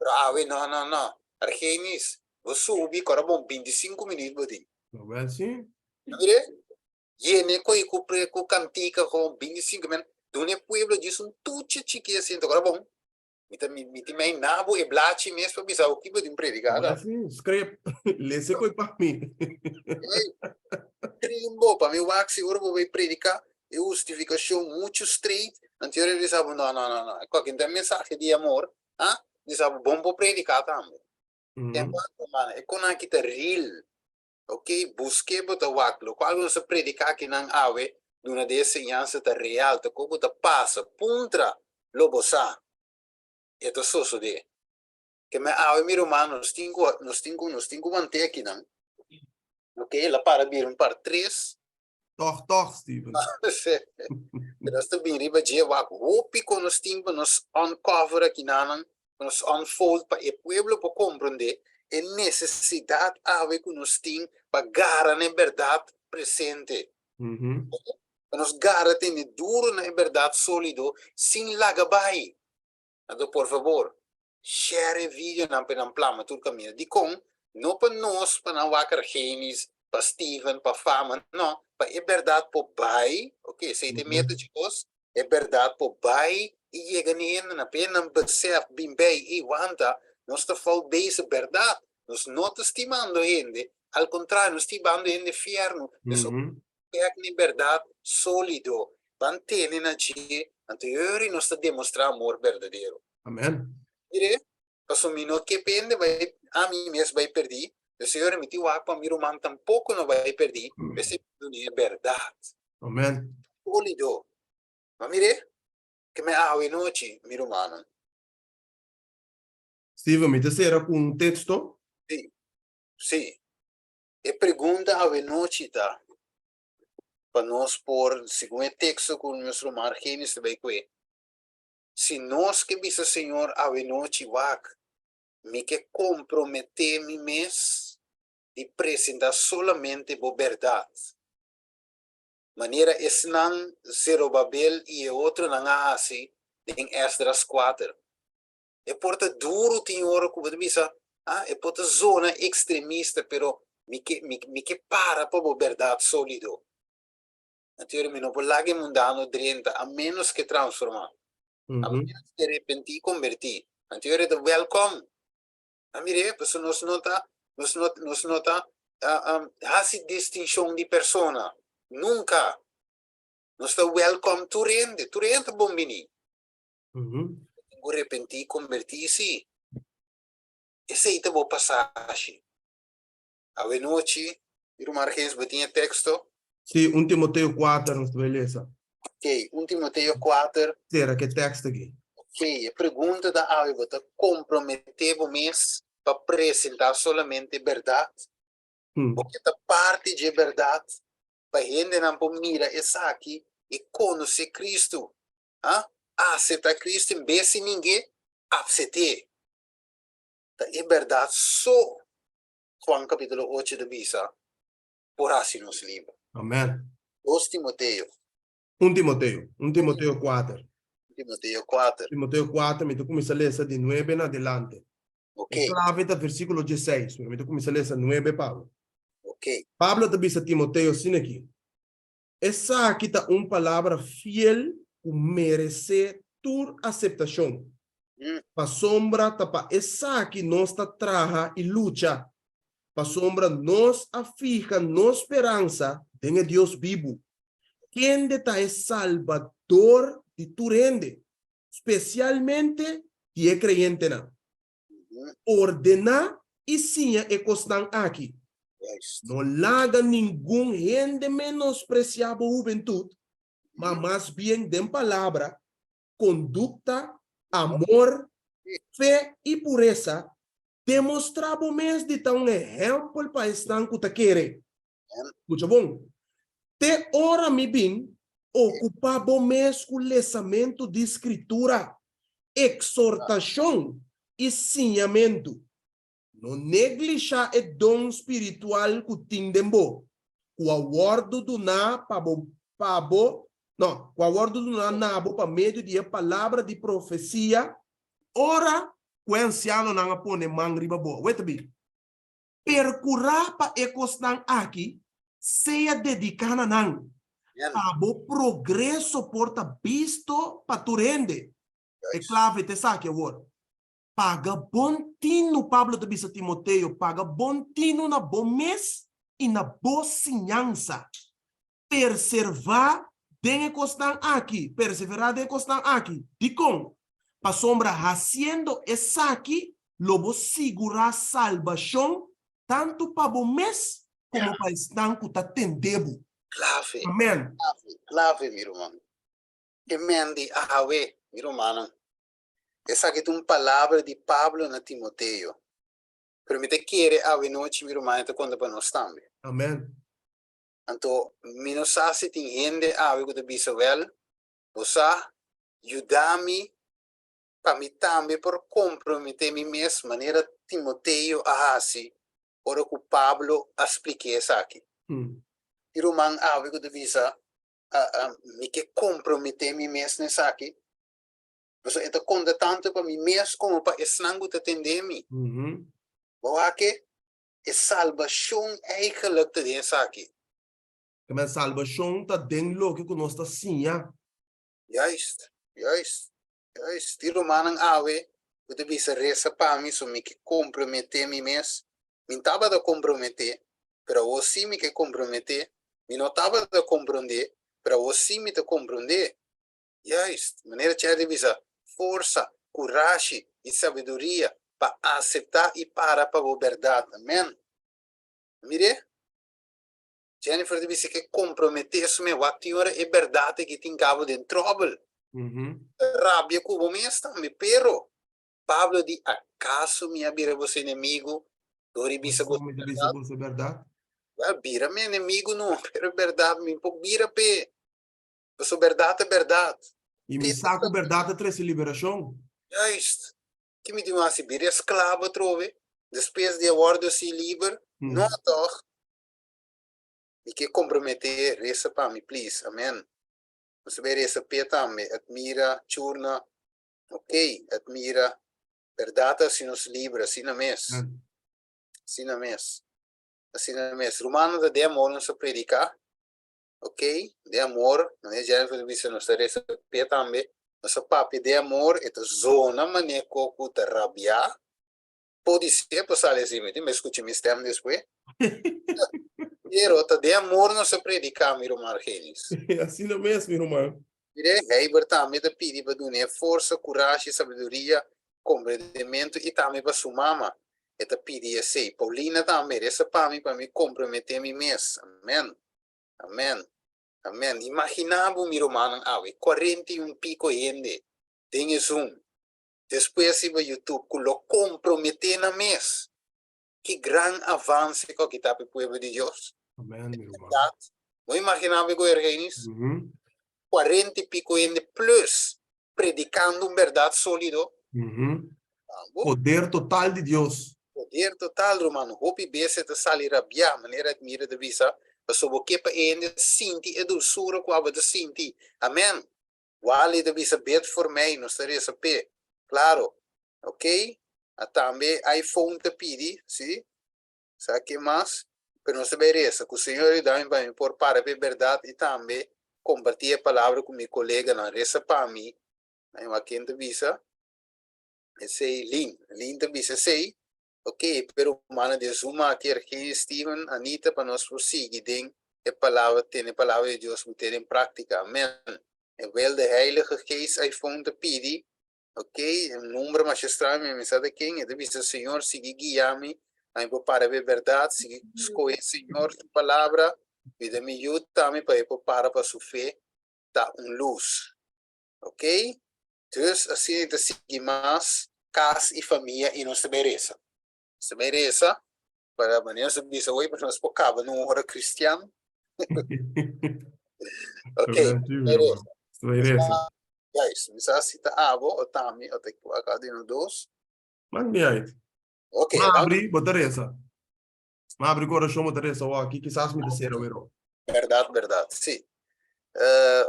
Ave, não. Argenis, você subi, agora bom, 25 minutos, buddy. Well, sim. Mire? Yene ko cantica com 25 minutos. Dune pueblo diz tudo chique assim, agora bom. Mita mai nabo e blachi mesmo para bisar o que pode predicar. Well, sim. Script. Lesse coi para mim. Trimbo, para mim o axi ora vou predicar. E justificação muito straight. Anterior eles diziam não. Qualquer mensagem de amor, diziam bom para predicar também. Tempo mano, é quando aqui tá real. Ok, busque bota waklo. Qual você predicar que não ave, numa dessa ensinança tá real, tá como tá passa, puntra, lobosa. É to soso de. Que me ave miro mano, nos tingo manter aqui não. Ok, lá para vir par 3. Toch, Steven. Nós também riba de wak, hopi com nos tingo nos uncover aqui não, nos unfold para o pueblo para compreender. É necessidade ave com nos ting para garantir a verdade presente. Nos garantir duro na verdade sólido sem lagabai. Então, por favor, share o vídeo na penamplama tudo caminho. De com, não para nós, para não wakar genis, para Steven, para fama, não. Para é verdade para bai, ok, se tem medo de nós, é verdade para bai e é ganhando na pena, percebe, bem bem, e wanta, nós está falando bem verdade. Nós não estamos estimando ainda, ao contrário, nós estimando ainda fierno. Nós é verdade sólido, mantém na dia, anterior nós está demonstrando amor verdadeiro. Amém. Mire, passou um minuto que pende, vai, a mim mesmo vai perder. O Senhor me deu para meu irmão tampouco não vai perder, esse é verdade. Amém. Sólido. Mas mire, que me ave noite, meu irmão. Steven, me terceira com um texto. Sim. E pergunta a noite tá para nós por segundo texto com nosso irmão Genis também que se nós que bisa Senhor a noite wak me que comprometer me mes de apresentar solamente a verdade. Maneira esse não Zerobabel e outro não assim em Esdras 4. É porta duro tem hora que bisa é porta zona extremista pero me que para a verdade sólido. Anteriormente, não pode mundano 30, a menos que transformar. Apenas te arrepenti, converti. Anterior é welcome. Amire, você nos nota, essa distinção de persona. Nunca. Nós está welcome tu rende bombini. Arrepenti, converti, sim. Esse aí tá boa passagem. A noite, o Marquês botinha texto. Sim, 1 Timoteo 4, nos beleza. Ok, 1 Timoteo 4. Será que texto aqui? Ok, a pergunta da Ave, você comprometer o mês para apresentar somente verdade? Porque a parte de verdade, para gente não mira essa aqui e conhecer Cristo. Aceitar Cristo em vez de ninguém aceitar. É verdade, só Juan capítulo 8 de Bisa, por assim nos livros. Amém. 2 Timoteo. 1 Timoteo 4. Timoteo 4. Timoteo 4, me comienza a leer de 9 en adelante. Ok, Es clave del versículo 16, me comienza a leer 9, Pablo. ok. Pablo te dice a Timoteo, sin aquí. Esa aquí está una palabra fiel que merece tu aceptación. Pa sombra, tapa esa aquí nos traja y lucha. Pa sombra nos afija, nos esperanza en Dios vivo. ¿Quién de ta es salvador de tu rende? Especialmente si es creyente na. Ordena y siga e costan aquí. Yes. No laga ningún gente menospreciable juventud, mas más bien den palabra, conducta, amor, fe y pureza, demonstramos mes de un ejemplo para estar que te quiere. Mucho bom. Te ora mi bin, ocupabo mes com lesamento de escritura, exortação e ensinamento. Não neglixa o dom espiritual que tindembo. O aguardo do na pabo, não, o aguardo do na nabo para meio de palavra de profecia, ora, o anciano não pone mangriba bo. Wait a bit. Percurar para ecostan aqui, seja dedicada não. Abo progresso porta visto para tu rende. É clave te saque agora. Paga bom tino, Pablo te disse a Timoteo, paga bom tino na bom mês e na boa sinhança. Perseverar de costar aqui, perseverar de costar aqui. Dicom, para sombra haciendo essa aqui, lobo segurar salvação tanto para bom mês como para estar que tá tendebo. Clave. Amém. Clave, meu irmão. Amen de Ave, meu irmão. Essa aqui é uma palavra de Pablo na Timoteo. Permite que a noite, meu irmão, então quando para nós também. Amém. Então, menos assim tem gente a ver que te bisa well, você ajuda-me para mim também por comprometer me mesmo maneira Timoteo a assim, ora que Pablo explique isso aqui. Irmão a ver que te bisa me que comprometer me mesmo nessa aqui. Você está conta tanto para mim mesmo como para esse nango te atender-me. Boa que é salvação eigenlijk te dessa aqui. Que a salvação está dentro do que nós está sim, já. Juist. Tiro manang awe, eu bisa reza para mim, so me que comprometer me mesmo. Me tava de comprometer, pero você me que comprometer. Me não tava de compreender, pero você me te compreender. Juist. Maneira que de bisa força, coragem e sabedoria para aceitar e para a verdade. Amém. Mire. Jennifer disse que comprometer-se me atiora é verdade que tem cabo de trouble. Rabia com o mesmo também, pero Pablo diz, acaso me abira você inimigo? Dori bisa você verdade? Abira meu inimigo não, pero verdade, me pouco bira pe. Você verdade é verdade. E me saco verdade traz liberação. Justo. Que me diz assim, bira escravo trove, depois de awardo se livre, não toch. E que comprometer, reza para mim, please. Amém. Você vai receber também. Admira, churna. Ok, admira. Verdade, assim nos livra, assim na mesa. Assim na mesa. Assim na mesa. Romano de amor não se predica. Ok? De amor. Não é já que você nos receber também. Nossa papi de amor é a zona maneco com a rabia. Pode ser, passar assim, mas escute me stem depois. E rota de amor não se predica, meu irmão Argenis. Assim não mesmo, irmão. Rei também da pedir para donar força, coragem, sabedoria, compreendimento e também para sua mama. E ta pedir assim, Paulina também, essa para me comprometer a mim mesmo. Amém. Amém. Amém. Imaginava meu irmão, 41 pico ainda. Tem Zoom. Depois se vai YouTube, lo comprometer na mês. Que grande avanço que está para o povo de Deus. Amém, meu irmão. Não imaginava que era isso. Uhum. 40 e pico ainda plus, predicando verdade sólido. Uhum. Bom, Poder total de Deus. poder total, Romano. Hope bese te salir a bia, maneira admira de visa. Mas o que para ainda sinti e dulçura com a de sinti. Amém. Wali de visa bet for mij, não seria essa pé. Claro. Ok? Também iPhone te pedi, sim? Sabe que mais? Pero não se merece. Que o Senhor dá para mim por para a verdade e também compartilhar a palavra com meu colega na reza para mim. Eu aqui em visa. Sei Lin te visa sei. Ok, pero mana de Zuma aqui aqui Steven, Anita para nós prosseguir tem a palavra de Deus meter em prática. Amém. E wel de Heilige Geest iPhone te pedi. Ok, um número magistral me mensagem quem é de visa Senhor siga guiar-me. Aí vou para a verdade, siga escolher Senhor a palavra. Vida me ajuda também para eu para sua fé dar luz. Ok? Dus assim de seguir mais casa e família e não se merece. Se merece para a maneira de dizer oi para nós focava numa hora cristiana. Ok, Amém, meu irmão. Se merece. guys, bisa cita abo o tami o te acá de no dos. Mas me aí. Ok, Mas vamos. abri, Teresa. Mas abri coração, Teresa. Ó, aqui quizás me descer, meu. Verdade, sim.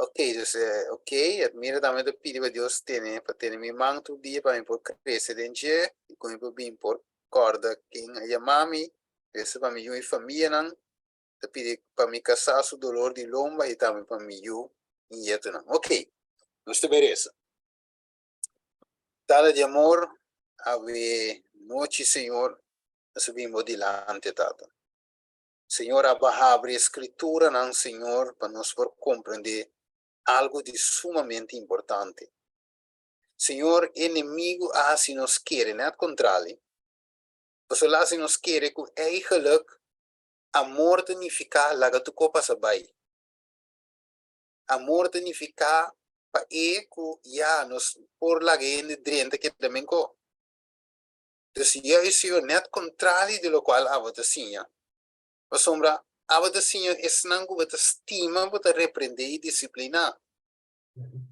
Ok, dus, ok, admira também do pedido de Deus para ter me manto dia para mim por crescer dentro e com isso bem por corda quem a mami, esse para mim e família não, te pedi para me casar su dolor de lomba e também para mim e isso não. Ok, não te merece. Dada de amor, ave noite, Senhor, subimos dilante, Tata. Senhor, abre a escritura, não, Senhor, para nós por compreender algo de sumamente importante. Senhor, inimigo assim nos quer, net contrário. Você lá se nos quer que eigenlijk amor significa laga tu copa sabai. Amor significa pa eco ya nos por laga en drente que também co. Dus ja is jo net contrário de lo qual ava te sinha. A sombra ava te sinha es nangu bata estima bata repreender e disciplinar.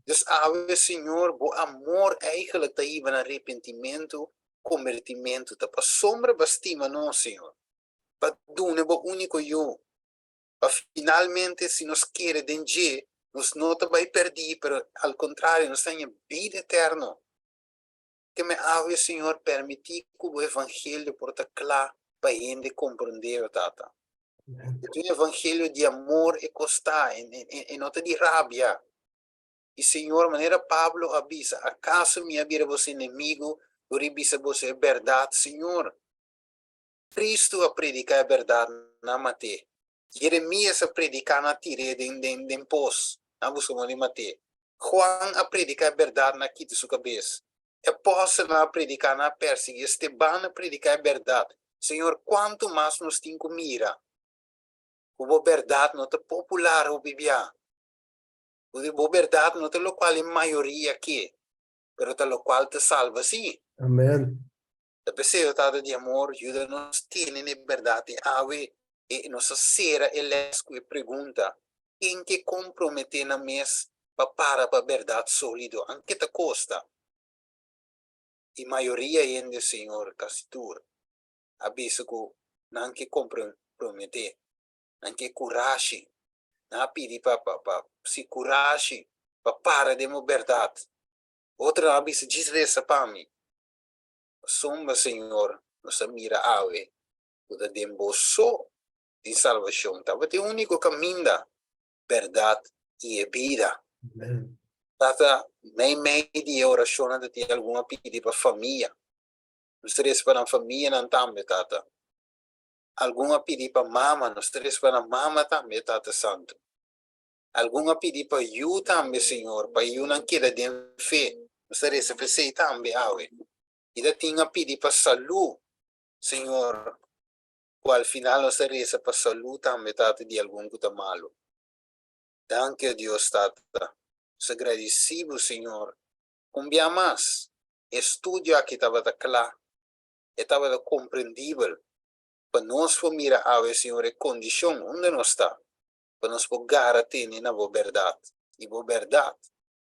Dus ave Senhor, o amor eigenlijk te iba na arrependimento, convertimento, te pa sombra bastima não, Senhor. Pa dune bo único eu. Pa finalmente se nos quer dengue, nos não te vai perder, pero al contrário, nos tenha vida eterna. Que me ave Senhor permitir que o evangelho porta claro para gente compreender, tata. Que o evangelho de amor e costa, e não te de rabia. E Senhor, maneira Pablo avisa, acaso me habira você inimigo, por avisa você verdade, Senhor. Cristo a predicar a verdade na mate. Jeremias a predicar na tire de pos, na busca de mate. Juan a predicar a verdade na quita sua cabeça. Apóstolo a predicar na persiga, Esteban a predicar a verdade. Senhor, quanto mais nos tem que mira. A verdade não é popular, o bibia. A verdade não é lo qual a maioria aqui, pero é lo qual te salva, sim. Amém. A pessoa de amor ajuda-nos a ter a verdade, ave, e nos sera elesco e pergunta, em que comprometer na mês para a verdade sólido, em que te custa? E maioria ainda, Senhor, casitura, avisa que não que comprometer, não que coragem, não pedir para se coragem, para de uma verdade. Outra avisa diz essa para mim. Somba, Senhor, nos mira ave, o da demboso de salvação. Estava o único caminho da verdade e a vida. Amém. Tata, may di orazione da ti alguma pidi per famiglia. Non stress per la famiglia non tambe, tata. Alguma pidi per mamma, non stress per la mamma tambe, tata santo. Alguma pidi per you tambe, signor, per you non chiede di fe. Non stress per sei tambe, awe. Ida tinga pidi per salud, signor. Al final non stress per salud tambe, tata, di algun cuta malo. Danke a Dios, tata. Se agradecido, Señor. Cumbia más. Estudio aquí estaba de claro. Estaba de comprendible. Para nos mira a ver, Señor, la condición donde no está. Para nos poder tener la verdad. Y la verdad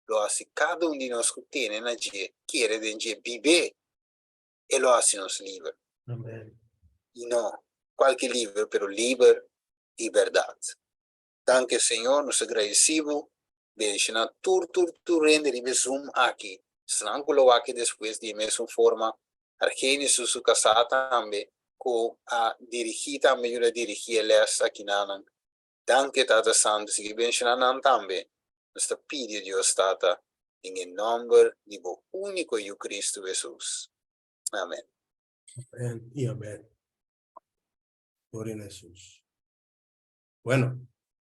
lo hace cada uno de nosotros tiene allí. Quiere de vivir. Y lo hace nos libre. Amén. Y no cualquier libre, pero libre y verdad. Danke, Señor, nos agradecemos. Bendicionar tu rende de Zoom aqui. Strangulo aqui depois de mesma forma. Argeni su casa também. Com a dirigir também, eu dirigir les aqui na. Danke, Tata Santo, se bendicionar também. Nos pede Deus, Tata, em nome de o único e Cristo Jesus. Amém. Amén y amén. Gloria a Jesús. Bueno.